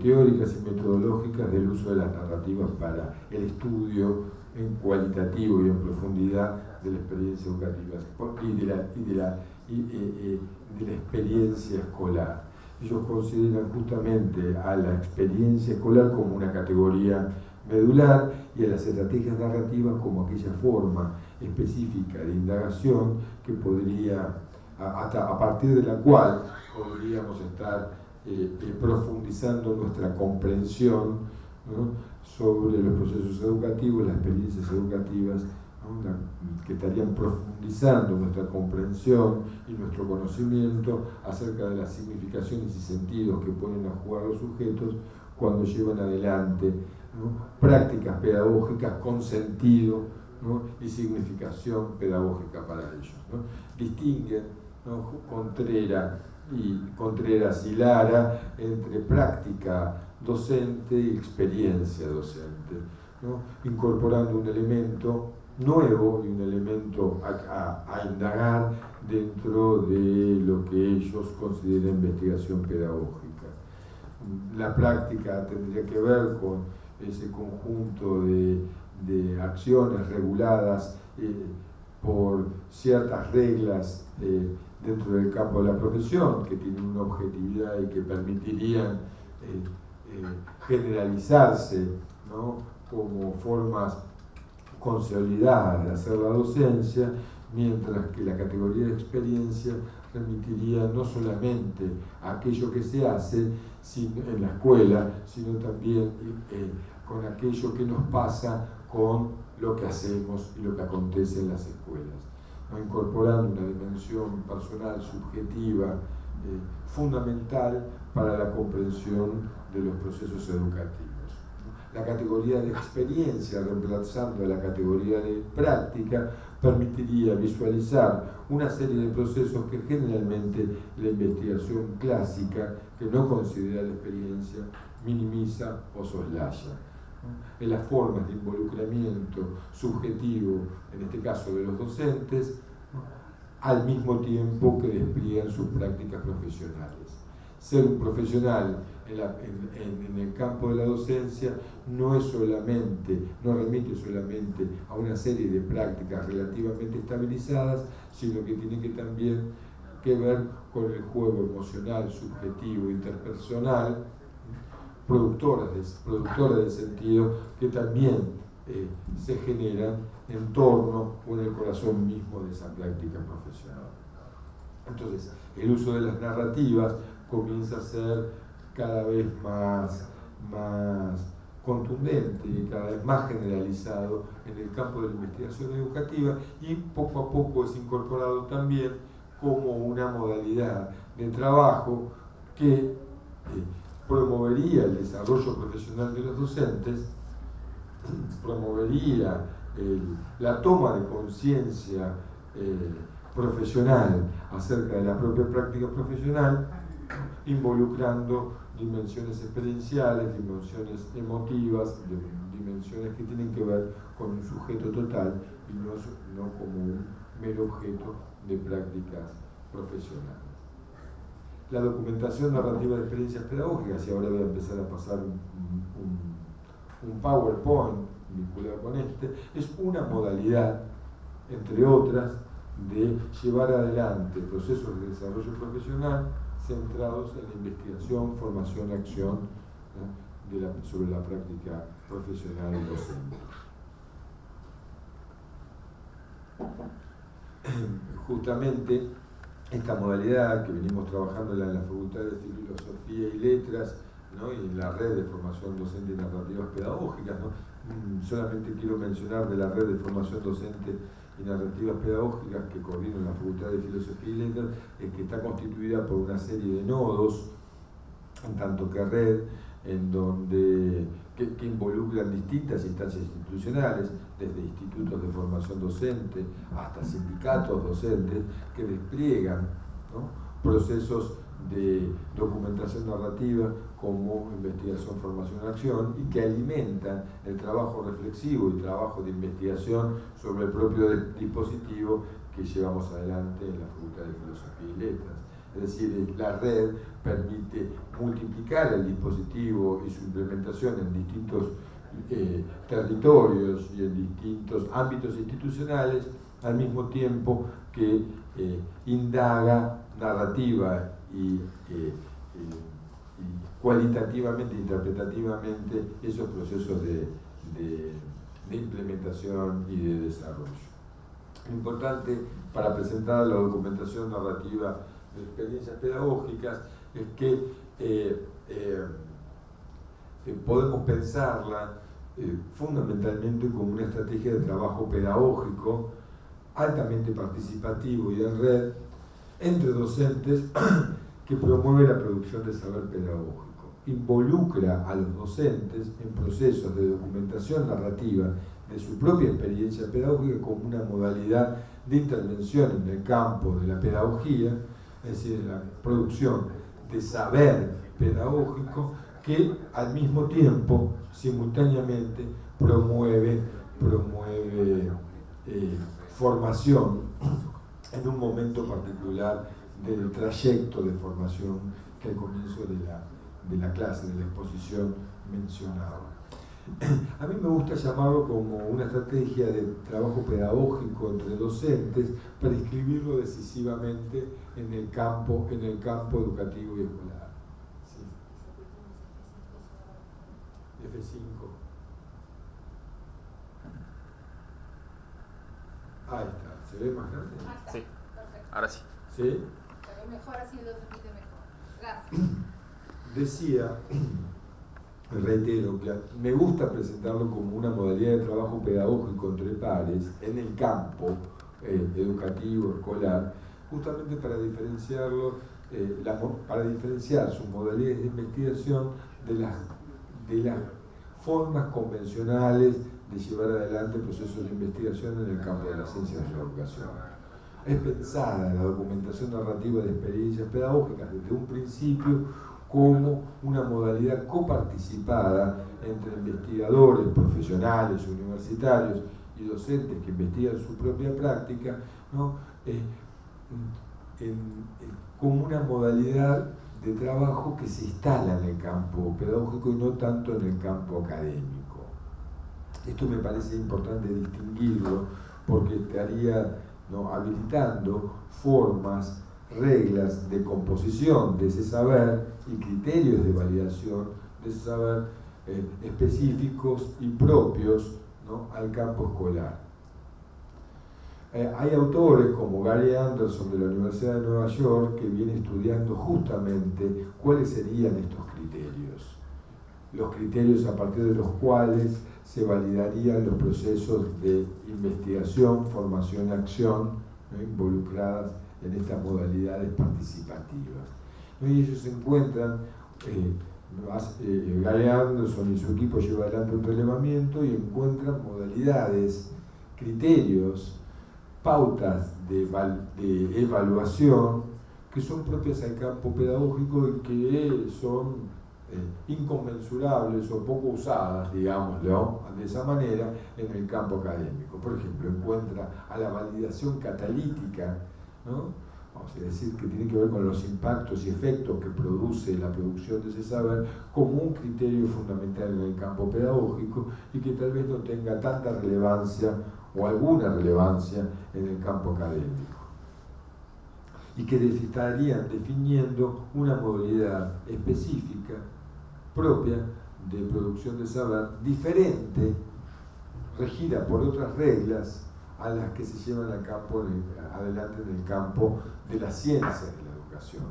teóricas y metodológicas del uso de las narrativas para el estudio en cualitativo y en profundidad de la experiencia educativa y de la experiencia escolar. Ellos consideran justamente a la experiencia escolar como una categoría medular y a las estrategias narrativas como aquella forma específica de indagación que podría, a partir de la cual podríamos estar profundizando nuestra comprensión, ¿no?, sobre los procesos educativos, las experiencias educativas, ¿no?, que estarían profundizando nuestra comprensión y nuestro conocimiento acerca de las significaciones y sentidos que ponen a jugar los sujetos cuando llevan adelante, ¿no?, prácticas pedagógicas con sentido, ¿no?, y significación pedagógica para ellos, ¿no? Distinguen, ¿no?, Contreras y Lara entre práctica docente y experiencia docente, ¿no?, incorporando un elemento nuevo y un elemento a indagar dentro de lo que ellos consideran investigación pedagógica. La práctica tendría que ver con ese conjunto de acciones reguladas por ciertas reglas dentro del campo de la profesión, que tienen una objetividad y que permitirían generalizarse, ¿no?, como formas consolidadas de hacer la docencia, mientras que la categoría de experiencia remitiría no solamente a aquello que se hace en la escuela, sino también con aquello que nos pasa con lo que hacemos y lo que acontece en las escuelas, ¿no?, incorporando una dimensión personal, subjetiva, fundamental para la comprensión de los procesos educativos. La categoría de experiencia, reemplazando a la categoría de práctica, permitiría visualizar una serie de procesos que generalmente la investigación clásica, que no considera la experiencia, minimiza o soslaya. en las formas de involucramiento subjetivo, en este caso de los docentes, al mismo tiempo que despliegan sus prácticas profesionales. Ser un profesional en el campo de la docencia no remite solamente a una serie de prácticas relativamente estabilizadas, sino que tiene que también que ver con el juego emocional, subjetivo, interpersonal, productora de sentido, que también se generan en torno o en el corazón mismo de esa práctica profesional. Entonces, el uso de las narrativas comienza a ser cada vez más contundente y cada vez más generalizado en el campo de la investigación educativa, y poco a poco es incorporado también como una modalidad de trabajo que promovería el desarrollo profesional de los docentes, promovería la toma de conciencia profesional acerca de la propia práctica profesional, involucrando dimensiones experienciales, dimensiones emotivas, dimensiones que tienen que ver con un sujeto total y no como un mero objeto de prácticas profesionales. La documentación narrativa de experiencias pedagógicas, y ahora voy a empezar a pasar un PowerPoint vinculado con es una modalidad, entre otras, de llevar adelante procesos de desarrollo profesional centrados en la investigación, formación, acción, ¿no?, sobre la práctica profesional docente. Justamente esta modalidad que venimos trabajando en la Facultad de Filosofía y Letras, ¿no?, y en la red de formación docente y narrativas pedagógicas, ¿no? Solamente quiero mencionar de la red de formación docente y narrativas pedagógicas que coordina la Facultad de Filosofía y Letras, que está constituida por una serie de nodos, en tanto que red, en donde que involucran distintas instancias institucionales, desde institutos de formación docente hasta sindicatos docentes, que despliegan, ¿no?, procesos de documentación narrativa como investigación, formación, acción, y que alimentan el trabajo reflexivo y trabajo de investigación sobre el propio dispositivo que llevamos adelante en la Facultad de Filosofía y Letras. Es decir, la red permite multiplicar el dispositivo y su implementación en distintos territorios y en distintos ámbitos institucionales, al mismo tiempo que indaga narrativa y cualitativamente, interpretativamente, esos procesos de implementación y de desarrollo. Lo importante para presentar la documentación narrativa de experiencias pedagógicas es que podemos pensarla fundamentalmente como una estrategia de trabajo pedagógico altamente participativo y en red entre docentes que promueve la producción de saber pedagógico. Involucra a los docentes en procesos de documentación narrativa de su propia experiencia pedagógica como una modalidad de intervención en el campo de la pedagogía, es decir, la producción de saber pedagógico que al mismo tiempo, simultáneamente, promueve formación en un momento particular del trayecto de formación que al comienzo de la clase, de la exposición mencionaba. A mí me gusta llamarlo como una estrategia de trabajo pedagógico entre docentes para inscribirlo decisivamente en el campo educativo y escolar. ¿Sí? F5. Ahí está. ¿Se ve más grande? Sí. Ahora sí. ¿Sí? Pero mejor así lo transmite mejor. Gracias. Decía, reitero, que me gusta presentarlo como una modalidad de trabajo pedagógico entre pares en el campo educativo, escolar, justamente para diferenciarlo, para diferenciar sus modalidades de investigación de las formas convencionales de llevar adelante procesos de investigación en el campo de las ciencias de la educación. Es pensada la documentación narrativa de experiencias pedagógicas desde un principio como una modalidad coparticipada entre investigadores, profesionales, universitarios y docentes que investigan su propia práctica, ¿no? Como una modalidad de trabajo que se instala en el campo pedagógico y no tanto en el campo académico. Esto me parece importante distinguirlo porque estaría, ¿no?, habilitando formas, reglas de composición de ese saber y criterios de validación de ese saber específicos y propios, ¿no?, al campo escolar. Hay autores como Gary Anderson de la Universidad de Nueva York que viene estudiando justamente cuáles serían estos criterios, los criterios a partir de los cuales se validarían los procesos de investigación, formación y acción, ¿no?, involucradas en estas modalidades participativas. Y ellos se encuentran, Gary Anderson y su equipo lleva adelante un relevamiento y encuentran modalidades, criterios, pautas de evaluación que son propias al campo pedagógico y que son inconmensurables o poco usadas, digámoslo de esa manera, en el campo académico. Por ejemplo, encuentra a la validación catalítica, ¿no?, vamos a decir, que tiene que ver con los impactos y efectos que produce la producción de ese saber, como un criterio fundamental en el campo pedagógico y que tal vez no tenga tanta relevancia o alguna relevancia en el campo académico. Y que estarían definiendo una modalidad específica, propia, de producción de saber, diferente, regida por otras reglas a las que se llevan a cabo adelante en el campo de las ciencias de la educación,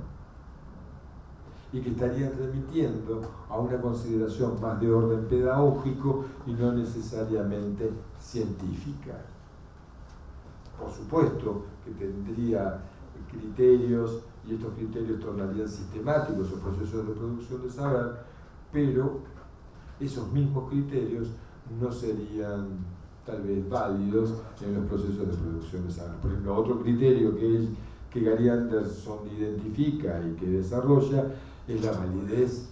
y que estarían remitiendo a una consideración más de orden pedagógico y no necesariamente científica. Por supuesto que tendría criterios, y estos criterios tornarían sistemáticos los procesos de producción de saber, pero esos mismos criterios no serían tal vez válidos en los procesos de producción de saber. Por ejemplo, otro criterio que Gary Anderson identifica y que desarrolla es la validez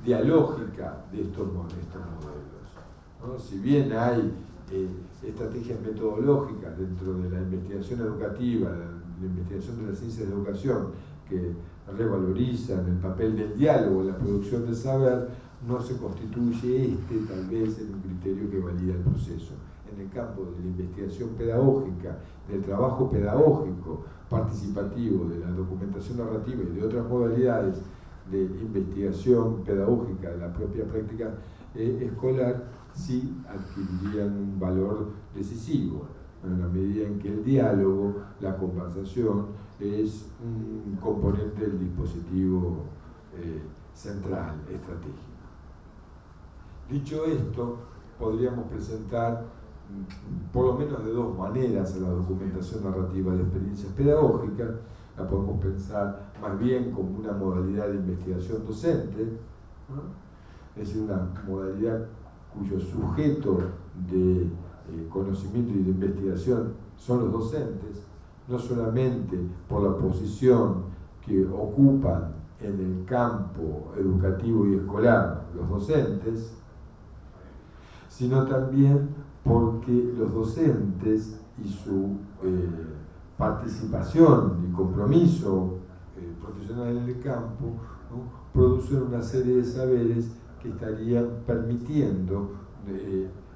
dialógica de estos modelos, ¿no? Si bien hay estrategias metodológicas dentro de la investigación educativa, la investigación de las ciencias de la educación, que revalorizan el papel del diálogo en la producción de saber, no se constituye tal vez en un criterio que valida el proceso. En el campo de la investigación pedagógica, del trabajo pedagógico, participativo, de la documentación narrativa y de otras modalidades de investigación pedagógica de la propia práctica escolar, sí adquirirían un valor decisivo, en la medida en que el diálogo, la conversación, es un componente del dispositivo central, estratégico. Dicho esto, podríamos presentar por lo menos de dos maneras a la documentación narrativa de experiencias pedagógicas. La podemos pensar más bien como una modalidad de investigación docente, ¿no?, es decir, una modalidad cuyo sujeto de conocimiento y de investigación son los docentes, no solamente por la posición que ocupan en el campo educativo y escolar los docentes, sino también porque los docentes y su participación y compromiso profesional en el campo, ¿no?, producen una serie de saberes que estarían permitiendo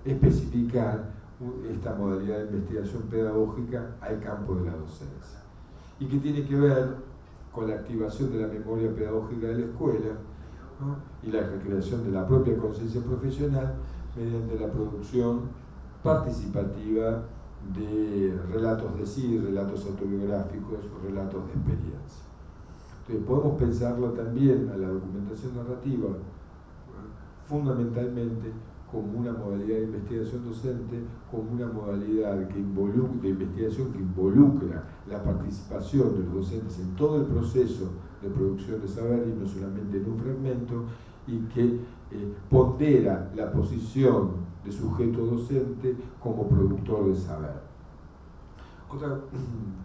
especificar esta modalidad de investigación pedagógica al campo de la docencia, y que tiene que ver con la activación de la memoria pedagógica de la escuela, ¿no?, y la recreación de la propia conciencia profesional mediante la producción participativa de relatos de sí, relatos autobiográficos o relatos de experiencia. Entonces podemos pensarlo también a la documentación narrativa fundamentalmente como una modalidad de investigación docente, como una modalidad de investigación que involucra la participación de los docentes en todo el proceso de producción de saber y no solamente en un fragmento, y que pondera la posición de sujeto docente como productor de saber. Otra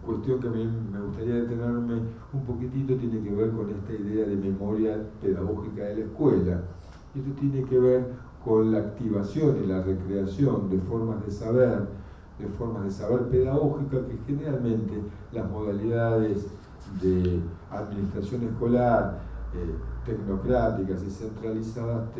cuestión que a mí me gustaría detenerme un poquitito tiene que ver con esta idea de memoria pedagógica de la escuela. Esto tiene que ver con la activación y la recreación de formas de saber pedagógica que generalmente las modalidades de administración escolar tecnocráticas y centralizadas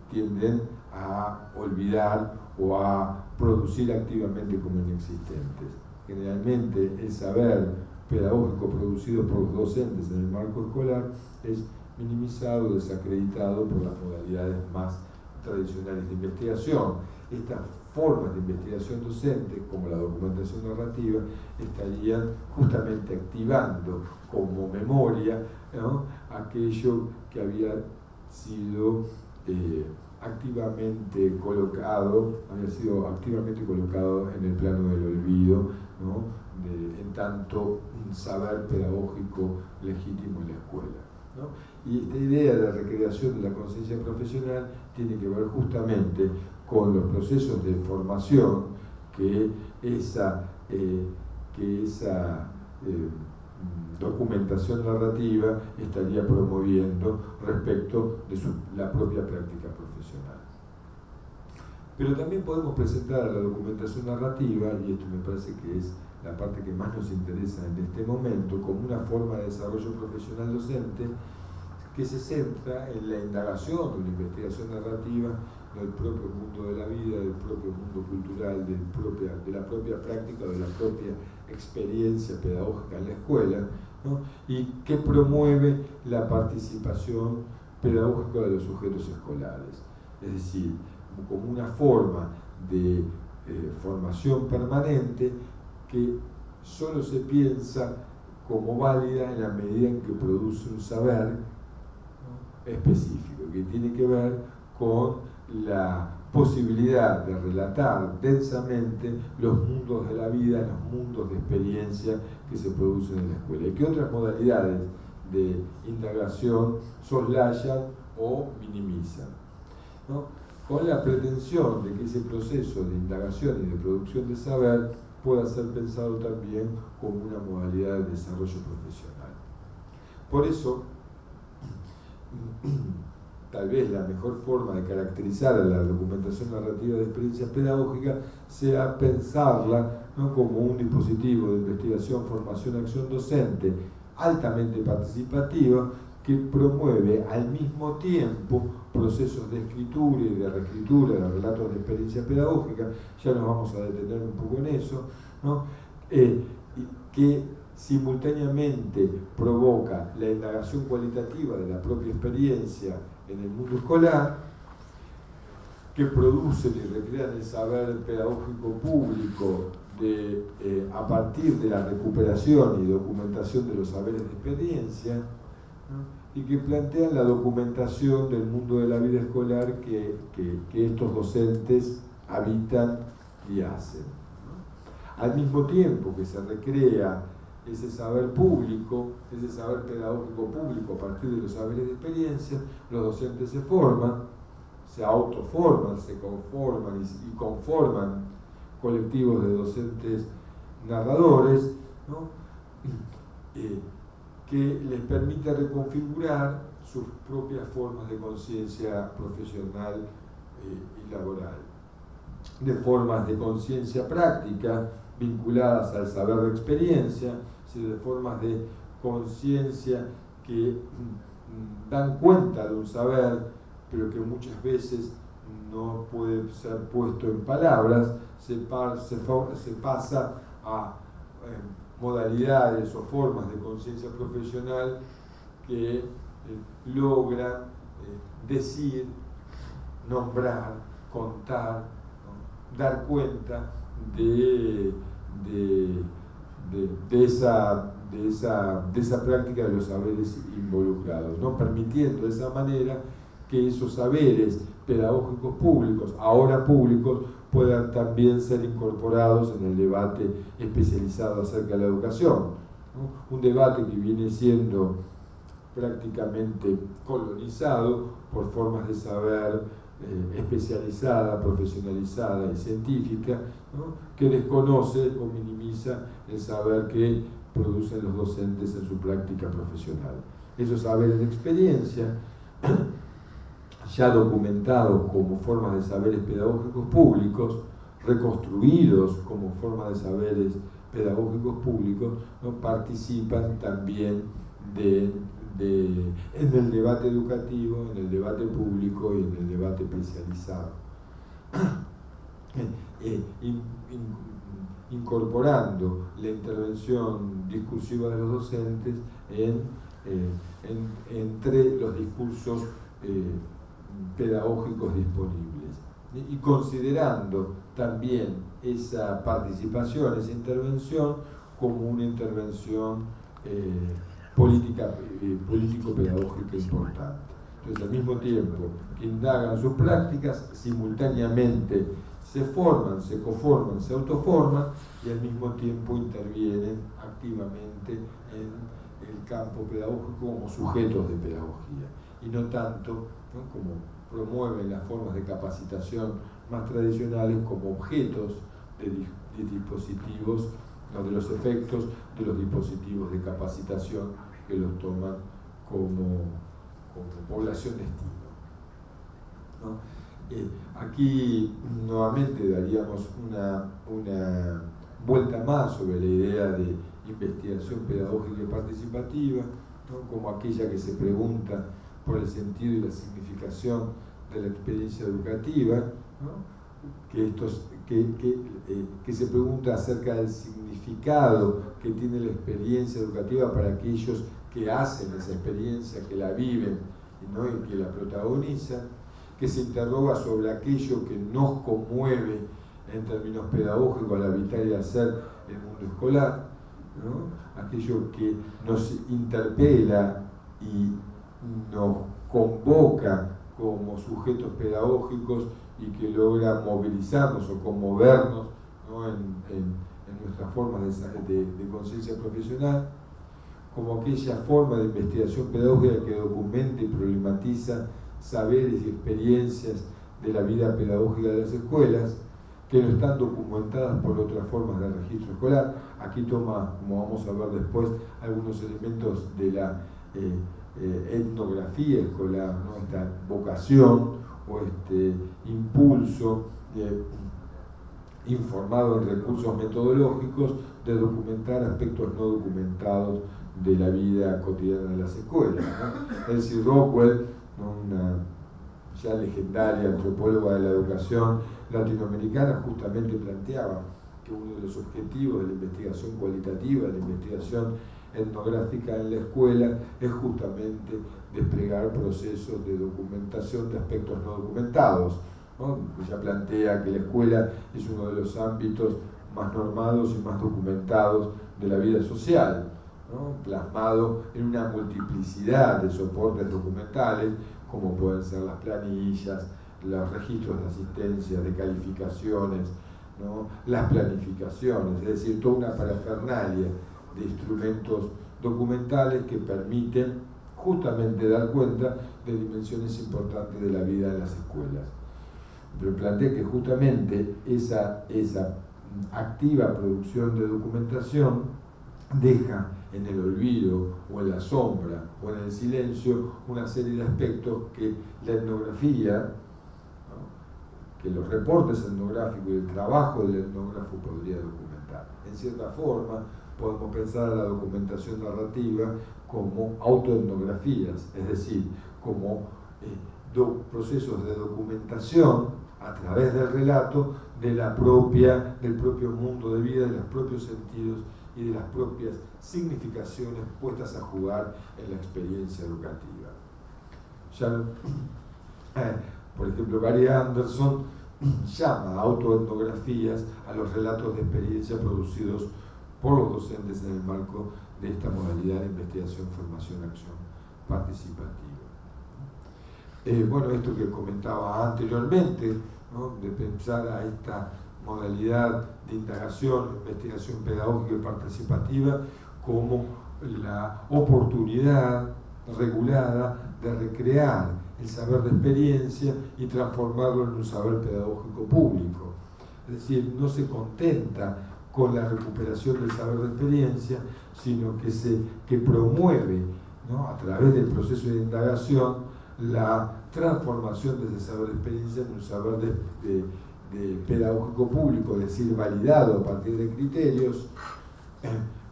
tienden a olvidar o a producir activamente como inexistentes. Generalmente el saber pedagógico producido por los docentes en el marco escolar es minimizado, desacreditado por las modalidades más tradicionales de investigación. Estas formas de investigación docente, como la documentación narrativa, estarían justamente activando como memoria, ¿no?, aquello que había sido activamente colocado en el plano del olvido, ¿no?, en tanto un saber pedagógico legítimo en la escuela, ¿no? Y esta idea de recreación de la conciencia profesional tiene que ver justamente con los procesos de formación que esa documentación narrativa estaría promoviendo respecto de la propia práctica profesional. Pero también podemos presentar a la documentación narrativa, y esto me parece que es la parte que más nos interesa en este momento, como una forma de desarrollo profesional docente que se centra en la indagación de una investigación narrativa del propio mundo de la vida, del propio mundo cultural, de la propia práctica, de la propia experiencia pedagógica en la escuela, ¿no?, y que promueve la participación pedagógica de los sujetos escolares. Es decir, como una forma de formación permanente que solo se piensa como válida en la medida en que produce un saber, ¿no?, específico, que tiene que ver con la posibilidad de relatar densamente los mundos de la vida, los mundos de experiencia que se producen en la escuela, y que otras modalidades de indagación soslayan o minimizan, ¿no?, con la pretensión de que ese proceso de indagación y de producción de saber pueda ser pensado también como una modalidad de desarrollo profesional. Por eso, tal vez la mejor forma de caracterizar a la documentación narrativa de experiencias pedagógicas sea pensarla, ¿no?, como un dispositivo de investigación, formación, acción docente altamente participativa que promueve al mismo tiempo procesos de escritura y de reescritura de relatos de experiencia pedagógica. Ya nos vamos a detener un poco en eso, ¿no?, que simultáneamente provoca la indagación cualitativa de la propia experiencia en el mundo escolar, que producen y recrean el saber pedagógico público a partir de la recuperación y documentación de los saberes de experiencia, ¿no?, y que plantean la documentación del mundo de la vida escolar que estos docentes habitan y hacen, ¿no? Al mismo tiempo que se recrea ese saber público, ese saber pedagógico público a partir de los saberes de experiencia, los docentes se forman, se autoforman, se conforman y conforman colectivos de docentes narradores, ¿no?, que les permite reconfigurar sus propias formas de conciencia profesional y laboral, de formas de conciencia práctica vinculadas al saber de experiencia, de formas de conciencia que dan cuenta de un saber, pero que muchas veces no puede ser puesto en palabras, se pasa a modalidades o formas de conciencia profesional que logran decir, nombrar, contar, ¿no?, dar cuenta de esa práctica de los saberes involucrados, ¿no?, permitiendo de esa manera que esos saberes pedagógicos públicos, ahora públicos, puedan también ser incorporados en el debate especializado acerca de la educación, ¿no?, un debate que viene siendo prácticamente colonizado por formas de saber especializada, profesionalizada y científica, ¿no?, que desconoce o minimiza el saber que producen los docentes en su práctica profesional. Esos saberes de experiencia, ya documentados como formas de saberes pedagógicos públicos, reconstruidos como formas de saberes pedagógicos públicos, ¿no?, participan también en el debate educativo, en el debate público y en el debate especializado, incorporando la intervención discursiva de los docentes entre los discursos pedagógicos disponibles, y considerando también esa participación, esa intervención, como una intervención político-pedagógica importante. Entonces, al mismo tiempo que indagan sus prácticas, simultáneamente se forman, se coforman, se autoforman, y al mismo tiempo intervienen activamente en el campo pedagógico como sujetos de pedagogía, y no tanto, ¿no?, como promueven las formas de capacitación más tradicionales, como objetos de dispositivos, ¿no?, de los efectos de los dispositivos de capacitación, que los toman como población destino, ¿no? Aquí nuevamente daríamos una vuelta más sobre la idea de investigación pedagógica y participativa, ¿no?, como aquella que se pregunta por el sentido y la significación de la experiencia educativa, ¿no?, que se pregunta acerca del significado que tiene la experiencia educativa para aquellos que hacen esa experiencia, que la viven, ¿no?, y que la protagonizan, que se interroga sobre aquello que nos conmueve en términos pedagógicos al habitar y hacer el mundo escolar, ¿no?, aquello que nos interpela y nos convoca como sujetos pedagógicos y que logra movilizarnos o conmovernos, ¿no?, en nuestras formas de conciencia profesional, como aquella forma de investigación pedagógica que documenta y problematiza saberes y experiencias de la vida pedagógica de las escuelas, que no están documentadas por otras formas de registro escolar. Aquí toma, como vamos a ver después, algunos elementos de la etnografía escolar, ¿no?, esta vocación o este impulso informado en recursos metodológicos de documentar aspectos no documentados de la vida cotidiana de las escuelas, ¿no? Elsie Rockwell, ¿no?, una ya legendaria antropóloga de la educación latinoamericana, justamente planteaba que uno de los objetivos de la investigación cualitativa, de la investigación etnográfica en la escuela, es justamente desplegar procesos de documentación de aspectos no documentados, ¿no? Ella plantea que la escuela es uno de los ámbitos más normados y más documentados de la vida social, ¿no?, plasmado en una multiplicidad de soportes documentales, como pueden ser las planillas, los registros de asistencia, de calificaciones, ¿no?, las planificaciones, es decir, toda una parafernalia de instrumentos documentales que permiten justamente dar cuenta de dimensiones importantes de la vida en las escuelas. Pero planteé que justamente esa activa producción de documentación deja en el olvido o en la sombra o en el silencio una serie de aspectos que la etnografía, ¿no?, que los reportes etnográficos y el trabajo del etnógrafo podría documentar. En cierta forma, podemos pensar a la documentación narrativa como autoetnografías, es decir, como procesos de documentación a través del relato del propio mundo de vida, de los propios sentidos y de las propias significaciones puestas a jugar en la experiencia educativa. Ya, por ejemplo, Gary Anderson llama autoetnografías a los relatos de experiencia producidos por los docentes en el marco de esta modalidad de investigación, formación, acción participativa. Bueno, esto que comentaba anteriormente, ¿no?, de pensar a esta modalidad de indagación, investigación pedagógica y participativa como la oportunidad, regulada de recrear el saber de experiencia y transformarlo en un saber pedagógico público. Es decir, no se contenta con la recuperación del saber de experiencia, sino que promueve, ¿no?, a través del proceso de indagación, la transformación de ese saber de experiencia en un saber de pedagógico público, es decir, validado a partir de criterios,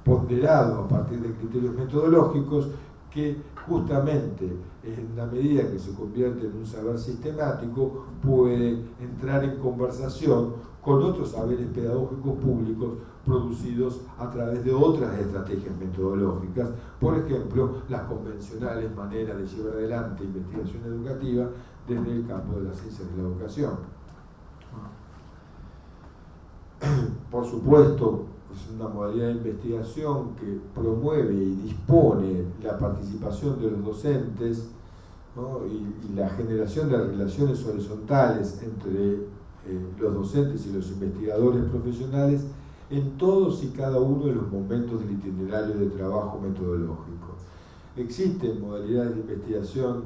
ponderado a partir de criterios metodológicos, que justamente en la medida que se convierte en un saber sistemático puede entrar en conversación con otros saberes pedagógicos públicos producidos a través de otras estrategias metodológicas, por ejemplo, las convencionales maneras de llevar adelante investigación educativa desde el campo de las ciencias de la educación. Por supuesto, es una modalidad de investigación que promueve y dispone la participación de los docentes, ¿no?, y la generación de relaciones horizontales entre los docentes y los investigadores profesionales en todos y cada uno de los momentos del itinerario de trabajo metodológico. Existen modalidades de investigación,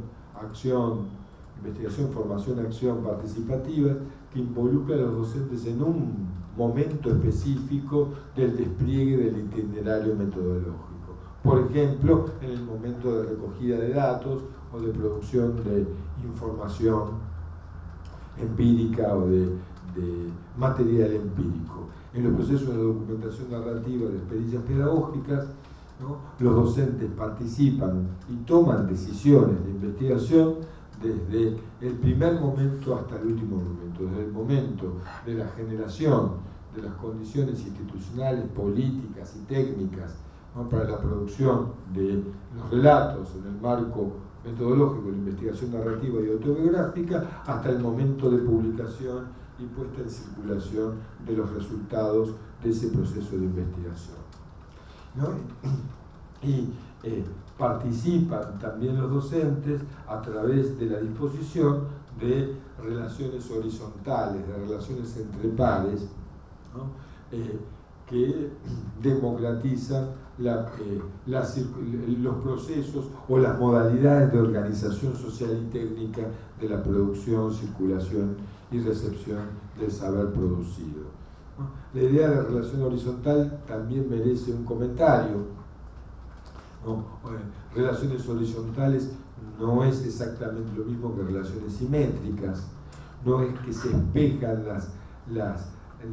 formación, acción participativas que involucran a los docentes en un momento específico del despliegue del itinerario metodológico. Por ejemplo, en el momento de recogida de datos o de producción de información empírica o de material empírico. En los procesos de documentación narrativa de experiencias pedagógicas, ¿no?, los docentes participan y toman decisiones de investigación desde el primer momento hasta el último momento, desde el momento de la generación de las condiciones institucionales, políticas y técnicas, ¿no?, para la producción de los relatos en el marco metodológico de la investigación narrativa y autobiográfica, hasta el momento de publicación y puesta en circulación de los resultados de ese proceso de investigación, ¿no? Y participan también los docentes a través de la disposición de relaciones horizontales, de relaciones entre pares, ¿no?, que democratizan los procesos o las modalidades de organización social y técnica de la producción, circulación y recepción del saber producido, ¿no? La idea de relación horizontal también merece un comentario, ¿no? Relaciones horizontales no es exactamente lo mismo que relaciones simétricas, no es que se espejan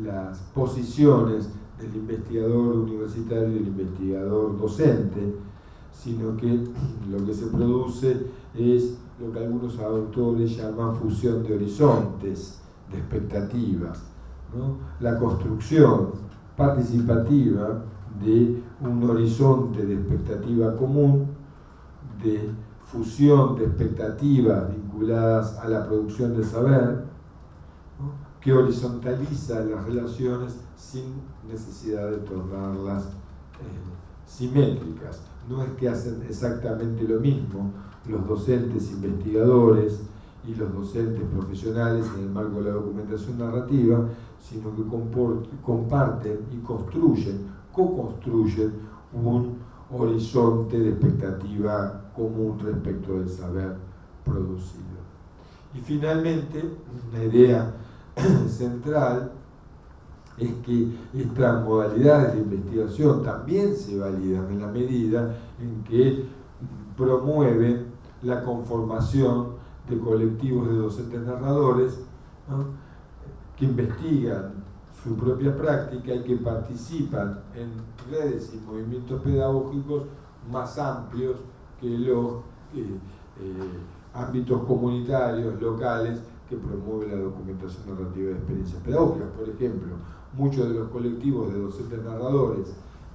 las posiciones del investigador universitario y del investigador docente, sino que lo que se produce es lo que algunos autores llaman fusión de horizontes, de expectativas, ¿no? La construcción participativa de un horizonte de expectativa común, de fusión de expectativas vinculadas a la producción del saber, ¿no?, que horizontaliza las relaciones sin necesidad de tornarlas simétricas. No es que hacen exactamente lo mismo los docentes investigadores y los docentes profesionales en el marco de la documentación narrativa, sino que comparten y co-construyen un horizonte de expectativa común respecto del saber producido. Y finalmente, la idea central es que estas modalidades de investigación también se validan en la medida en que promueven la conformación de colectivos de docentes narradores, ¿no?, que investigan su propia práctica y que participan en redes y movimientos pedagógicos más amplios que los ámbitos comunitarios, locales, que promueve la documentación narrativa de experiencias pedagógicas. Por ejemplo, muchos de los colectivos de docentes narradores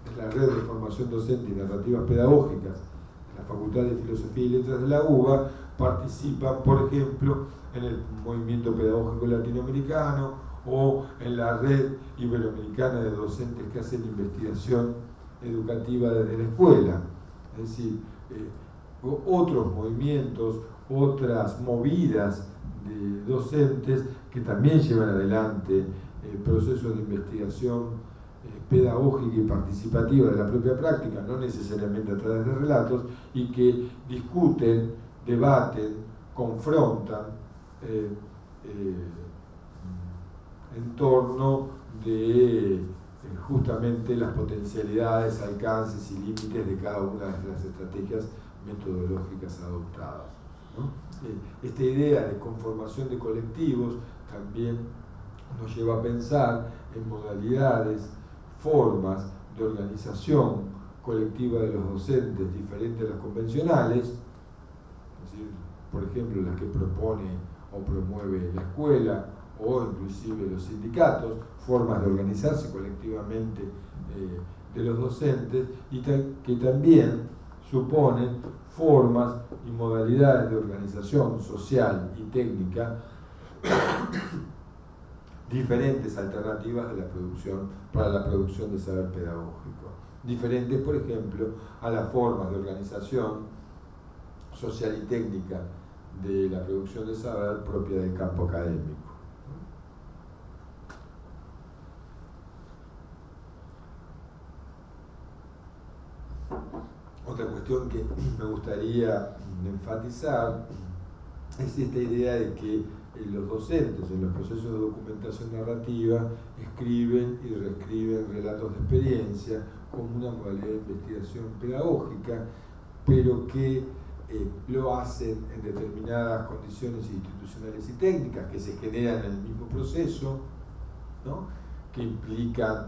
de la red de formación docente y narrativas pedagógicas de la Facultad de Filosofía y Letras de la UBA participan, por ejemplo, en el movimiento pedagógico latinoamericano o en la red iberoamericana de docentes que hacen investigación educativa desde la escuela. Es decir, otros movimientos, otras movidas de docentes que también llevan adelante procesos de investigación pedagógica y participativa de la propia práctica, no necesariamente a través de relatos, y que discuten, debaten, confrontan en torno de justamente las potencialidades, alcances y límites de cada una de las estrategias metodológicas adoptadas, ¿no? Esta idea de conformación de colectivos también nos lleva a pensar en modalidades, formas de organización colectiva de los docentes diferentes a las convencionales, es decir, por ejemplo, las que propone o promueve la escuela o inclusive los sindicatos, formas de organizarse colectivamente de los docentes, y que también suponen formas y modalidades de organización social y técnica diferentes alternativas de la producción, para la producción de saber pedagógico. Diferentes, por ejemplo, a las formas de organización social y técnica de la producción de saber propia del campo académico. Otra cuestión que me gustaría enfatizar es esta idea de que los docentes en los procesos de documentación narrativa escriben y reescriben relatos de experiencia como una modalidad de investigación pedagógica, pero que lo hacen en determinadas condiciones institucionales y técnicas que se generan en el mismo proceso, ¿no? Que implican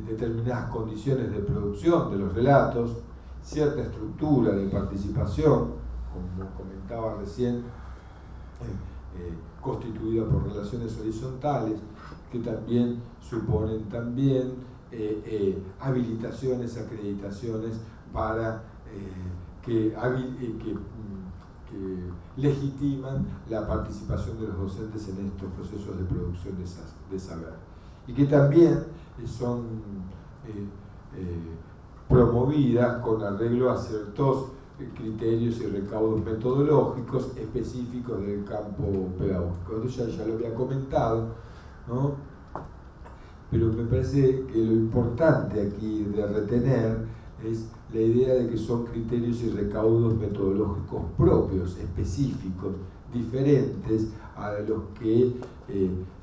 determinadas condiciones de producción de los relatos, cierta estructura de participación, como comentaba recién, constituida por relaciones horizontales, que también suponen también habilitaciones, acreditaciones para que legitiman la participación de los docentes en estos procesos de producción de saber, y que también son promovidas con arreglo a ciertos criterios y recaudos metodológicos específicos del campo pedagógico. Esto ya lo había comentado, ¿no? Pero me parece que lo importante aquí de retener es la idea de que son criterios y recaudos metodológicos propios, específicos, diferentes a los que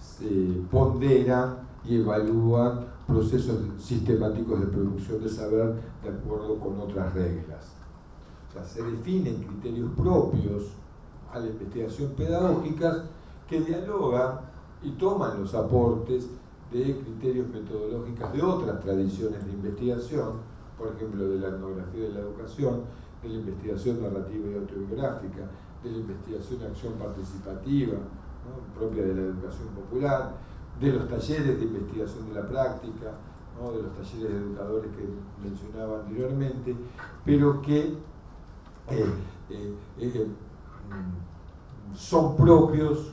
se ponderan y evalúan procesos sistemáticos de producción de saber de acuerdo con otras reglas. O sea, se definen criterios propios a la investigación pedagógica que dialogan y toman los aportes de criterios metodológicos de otras tradiciones de investigación, por ejemplo, de la etnografía de la educación, de la investigación narrativa y autobiográfica, de la investigación de acción participativa, ¿no?, propia de la educación popular, de los talleres de investigación de la práctica, ¿no?, de los talleres de educadores que mencionaba anteriormente, pero que son propios,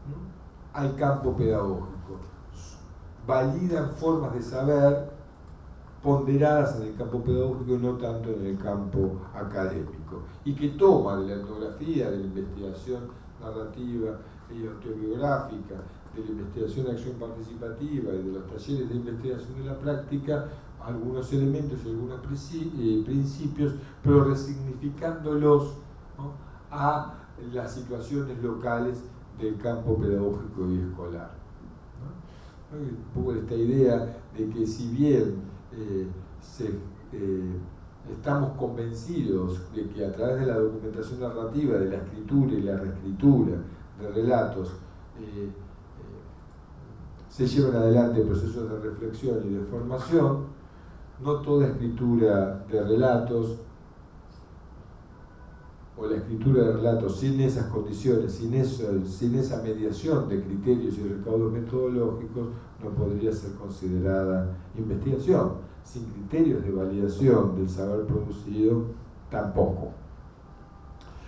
¿no?, al campo pedagógico. Validan formas de saber ponderadas en el campo pedagógico y no tanto en el campo académico, y que toma de la etnografía, de la investigación narrativa y autobiográfica, de la investigación de acción participativa y de los talleres de investigación de la práctica algunos elementos y algunos principios, pero resignificándolos, ¿no?, a las situaciones locales del campo pedagógico y escolar, ¿no? Un poco esta idea de que si bien estamos convencidos de que a través de la documentación narrativa, de la escritura y la reescritura de relatos, se llevan adelante procesos de reflexión y de formación, no toda escritura de relatos o la escritura de relatos sin esas condiciones, sin esa mediación de criterios y recaudos metodológicos, no podría ser considerada investigación. Sin criterios de validación del saber producido, tampoco.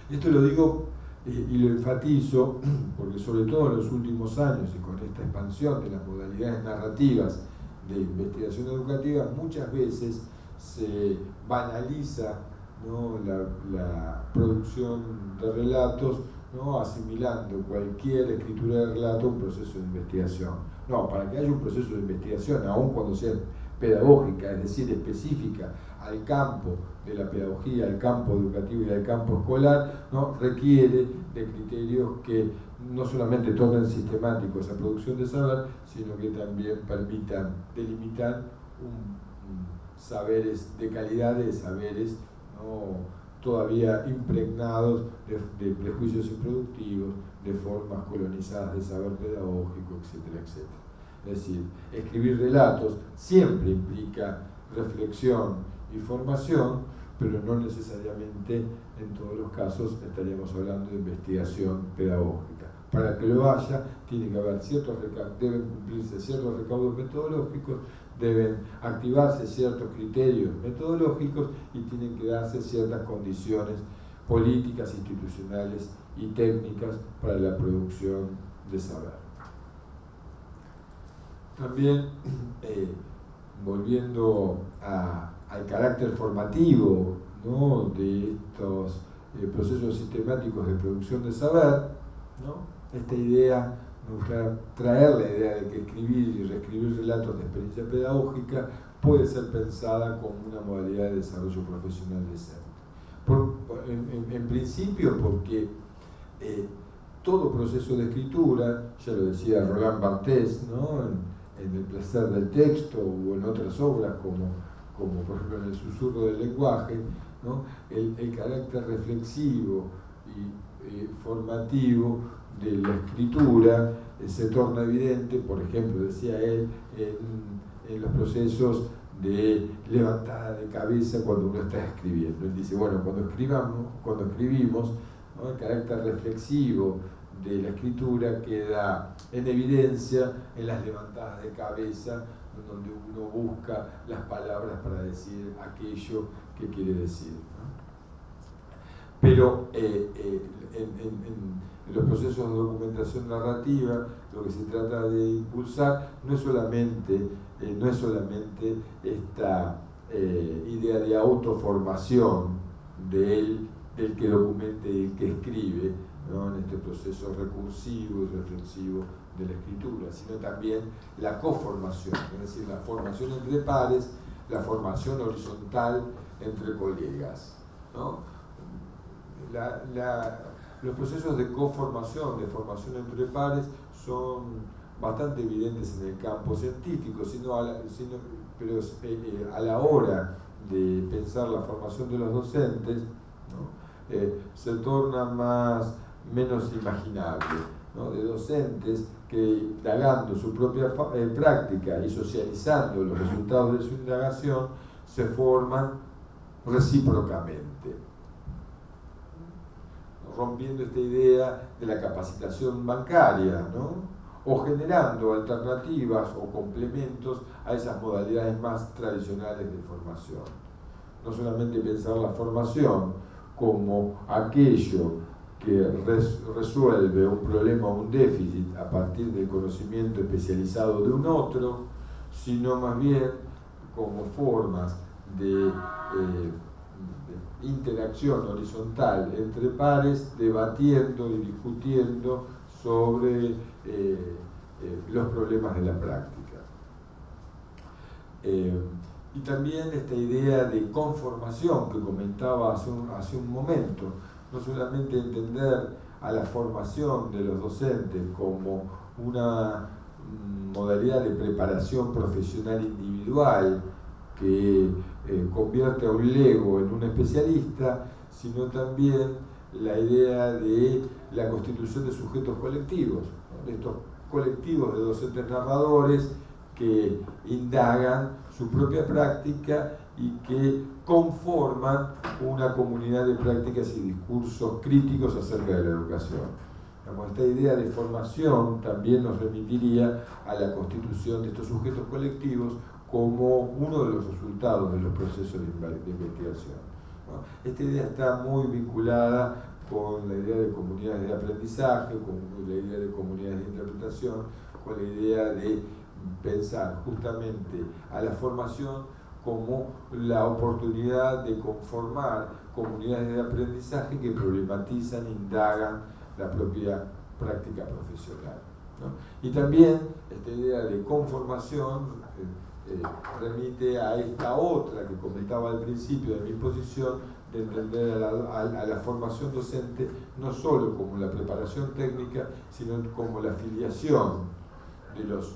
Esto lo digo y lo enfatizo porque sobre todo en los últimos años y con esta expansión de las modalidades narrativas de investigación educativa, muchas veces se banaliza, ¿no?, la producción de relatos, ¿no?, asimilando cualquier escritura de relato a un proceso de investigación. No, para que haya un proceso de investigación, aun cuando sea pedagógica, es decir, específica al campo de la pedagogía, al campo educativo y al campo escolar, ¿no? Requiere de criterios que no solamente tornen sistemático esa producción de saber, sino que también permitan delimitar saberes de calidad, de saberes, ¿no?, todavía impregnados de prejuicios improductivos, de formas colonizadas de saber pedagógico, etcétera, etcétera. Es decir, escribir relatos siempre implica reflexión y formación, pero no necesariamente en todos los casos estaríamos hablando de investigación pedagógica. Para que lo haya, tiene que haber deben cumplirse ciertos recaudos metodológicos, deben activarse ciertos criterios metodológicos y tienen que darse ciertas condiciones políticas, institucionales y técnicas para la producción de saber. También, volviendo al carácter formativo, ¿no?, de estos procesos sistemáticos de producción de saber, ¿no?, esta idea, me gusta traer la idea de que escribir y reescribir relatos de experiencia pedagógica puede ser pensada como una modalidad de desarrollo profesional decente. En principio porque todo proceso de escritura, ya lo decía Roland Barthes, ¿no?, en El placer del texto o en otras obras como por ejemplo en El susurro del lenguaje, ¿no?, el carácter reflexivo y formativo de la escritura se torna evidente, por ejemplo, decía él, en los procesos de levantada de cabeza cuando uno está escribiendo. Él dice, bueno, cuando escribimos, ¿no?, el carácter reflexivo de la escritura queda en evidencia en las levantadas de cabeza, donde uno busca las palabras para decir aquello que quiere decir, ¿no? Pero en los procesos de documentación narrativa, lo que se trata de impulsar no es solamente esta idea de autoformación del que documenta y el que escribe, ¿no?, en este proceso recursivo y reflexivo de la escritura, sino también la coformación, es decir, la formación entre pares, la formación horizontal entre colegas, ¿no? Los procesos de coformación, de formación entre pares, son bastante evidentes en el campo científico, pero a la hora de pensar la formación de los docentes, ¿no?, se torna menos imaginable, ¿no?, de docentes que, indagando su propia práctica y socializando los resultados de su indagación, se forman recíprocamente, rompiendo esta idea de la capacitación bancaria, ¿no?, o generando alternativas o complementos a esas modalidades más tradicionales de formación. No solamente pensar la formación como aquello que resuelve un problema o un déficit a partir del conocimiento especializado de un otro, sino más bien como formas de interacción horizontal entre pares, debatiendo y discutiendo sobre los problemas de la práctica. Y también esta idea de conformación que comentaba hace un momento, no solamente entender a la formación de los docentes como una modalidad de preparación profesional individual que convierte a un lego en un especialista, sino también la idea de la constitución de sujetos colectivos, ¿no?, de estos colectivos de docentes narradores que indagan su propia práctica y que conforman una comunidad de prácticas y discursos críticos acerca de la educación. Esta idea de formación también nos remitiría a la constitución de estos sujetos colectivos como uno de los resultados de los procesos de investigación, ¿no? Esta idea está muy vinculada con la idea de comunidades de aprendizaje, con la idea de comunidades de interpretación, con la idea de pensar justamente a la formación como la oportunidad de conformar comunidades de aprendizaje que problematizan, indagan la propia práctica profesional, ¿no? Y también esta idea de conformación remite a esta otra que comentaba al principio de mi exposición, de entender a la formación docente no solo como la preparación técnica, sino como la afiliación de los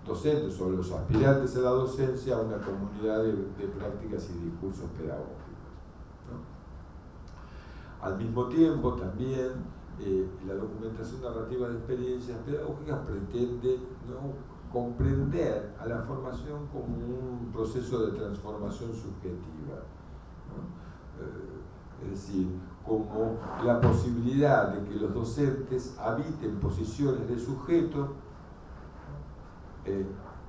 docentes o los aspirantes a la docencia a una comunidad de prácticas y discursos pedagógicos, ¿no? Al mismo tiempo, también la documentación narrativa de experiencias pedagógicas pretende, ¿no?, comprender a la formación como un proceso de transformación subjetiva, ¿no? Es decir, como la posibilidad de que los docentes habiten posiciones de sujeto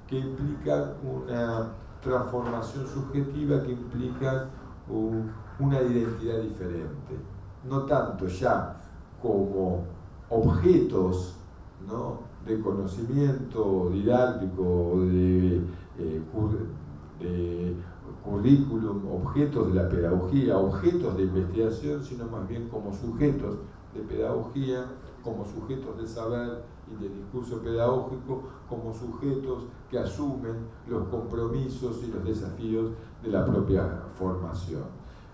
que implican una transformación subjetiva, que implican una identidad diferente, no tanto ya como objetos, ¿no?, de conocimiento didáctico, de currículum, objetos de la pedagogía, objetos de investigación, sino más bien como sujetos de pedagogía, como sujetos de saber y de discurso pedagógico, como sujetos que asumen los compromisos y los desafíos de la propia formación.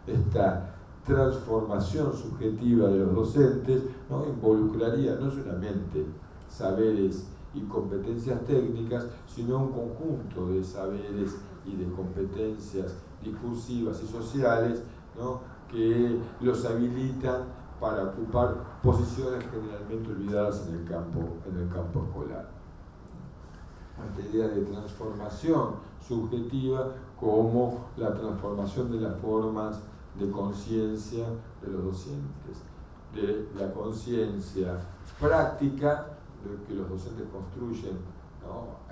Esta transformación subjetiva de los docentes, ¿no?, involucraría no solamente saberes y competencias técnicas, sino un conjunto de saberes y de competencias discursivas y sociales, ¿no?, que los habilitan para ocupar posiciones generalmente olvidadas en el campo escolar. Esta idea de transformación subjetiva como la transformación de las formas de conciencia de los docentes, de la conciencia práctica que los docentes construyen, ¿no?,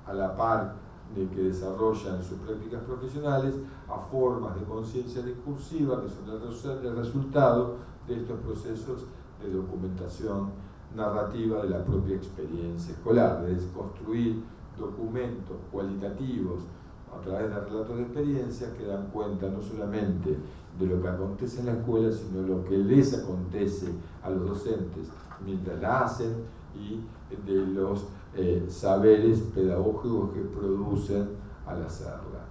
a la par de que desarrollan sus prácticas profesionales, a formas de conciencia discursiva que son el resultado de estos procesos de documentación narrativa de la propia experiencia escolar, de construir documentos cualitativos a través de relatos de experiencias que dan cuenta no solamente de lo que acontece en la escuela, sino de lo que les acontece a los docentes mientras la hacen, y de los saberes pedagógicos que producen al hacerla.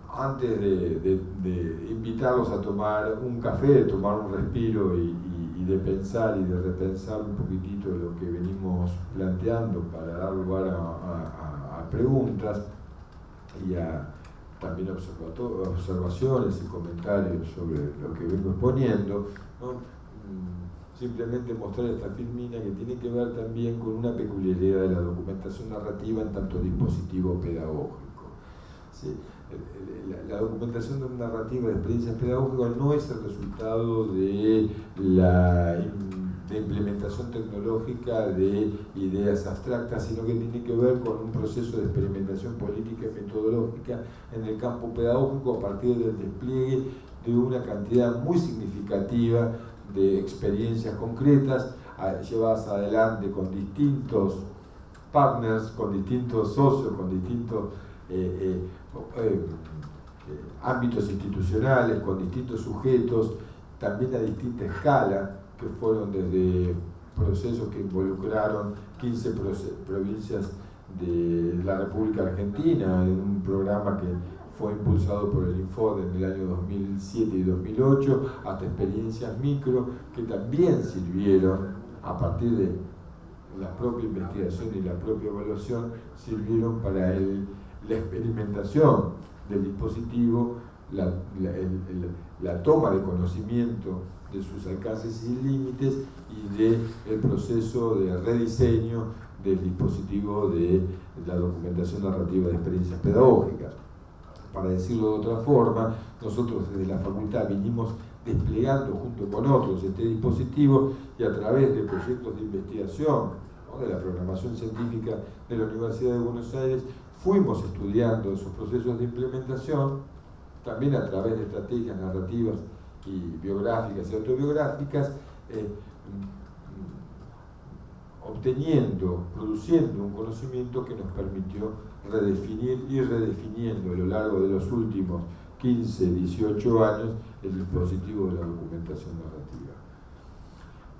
Antes de invitarlos a tomar un café, tomar un respiro y de pensar y de repensar un poquitito lo que venimos planteando para dar lugar a preguntas y a también observaciones y comentarios sobre lo que vengo exponiendo, ¿no?, simplemente mostrar esta filmina que tiene que ver también con una peculiaridad de la documentación narrativa en tanto dispositivo pedagógico. ¿Sí? La documentación narrativa de experiencias pedagógicas no es el resultado de la implementación tecnológica de ideas abstractas, sino que tiene que ver con un proceso de experimentación política y metodológica en el campo pedagógico a partir del despliegue de una cantidad muy significativa de experiencias concretas llevadas adelante con distintos partners, con distintos socios, con distintos ámbitos institucionales, con distintos sujetos, también a distinta escala, que fueron desde procesos que involucraron 15 provincias de la República Argentina, en un programa que fue impulsado por el INFOD en el año 2007 y 2008, hasta experiencias micro que también sirvieron, a partir de la propia investigación y la propia evaluación, sirvieron para la experimentación del dispositivo, la toma de conocimiento de sus alcances y límites y del proceso de rediseño del dispositivo de la documentación narrativa de experiencias pedagógicas. Para decirlo de otra forma, nosotros desde la facultad vinimos desplegando junto con otros este dispositivo y a través de proyectos de investigación, ¿no?, de la programación científica de la Universidad de Buenos Aires, fuimos estudiando esos procesos de implementación, también a través de estrategias narrativas y biográficas y autobiográficas, produciendo un conocimiento que nos permitió ir redefiniendo a lo largo de los últimos 15, 18 años el dispositivo de la documentación narrativa.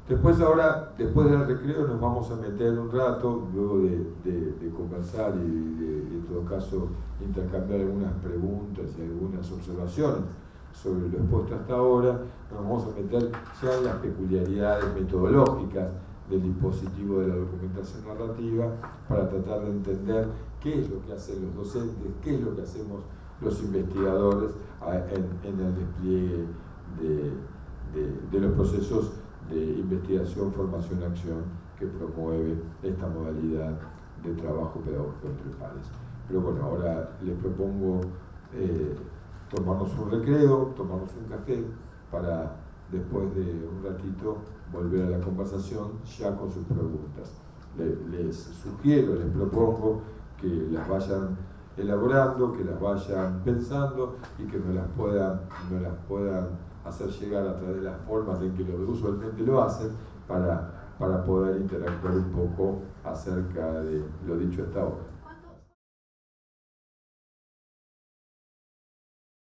Después del recreo nos vamos a meter un rato, luego de conversar y en todo caso intercambiar algunas preguntas y algunas observaciones sobre lo expuesto hasta ahora, nos vamos a meter ya en las peculiaridades metodológicas del dispositivo de la documentación narrativa para tratar de entender qué es lo que hacen los docentes, qué es lo que hacemos los investigadores en el despliegue de los procesos de investigación, formación, acción que promueve esta modalidad de trabajo pedagógico entre pares. Pero bueno, ahora les propongo tomarnos un recreo, tomarnos un café para después de un ratito volver a la conversación ya con sus preguntas. Les sugiero, les propongo que las vayan elaborando, que las vayan pensando y que nos las puedan hacer llegar a través de las formas en que usualmente lo hacen para poder interactuar un poco acerca de lo dicho hasta ahora.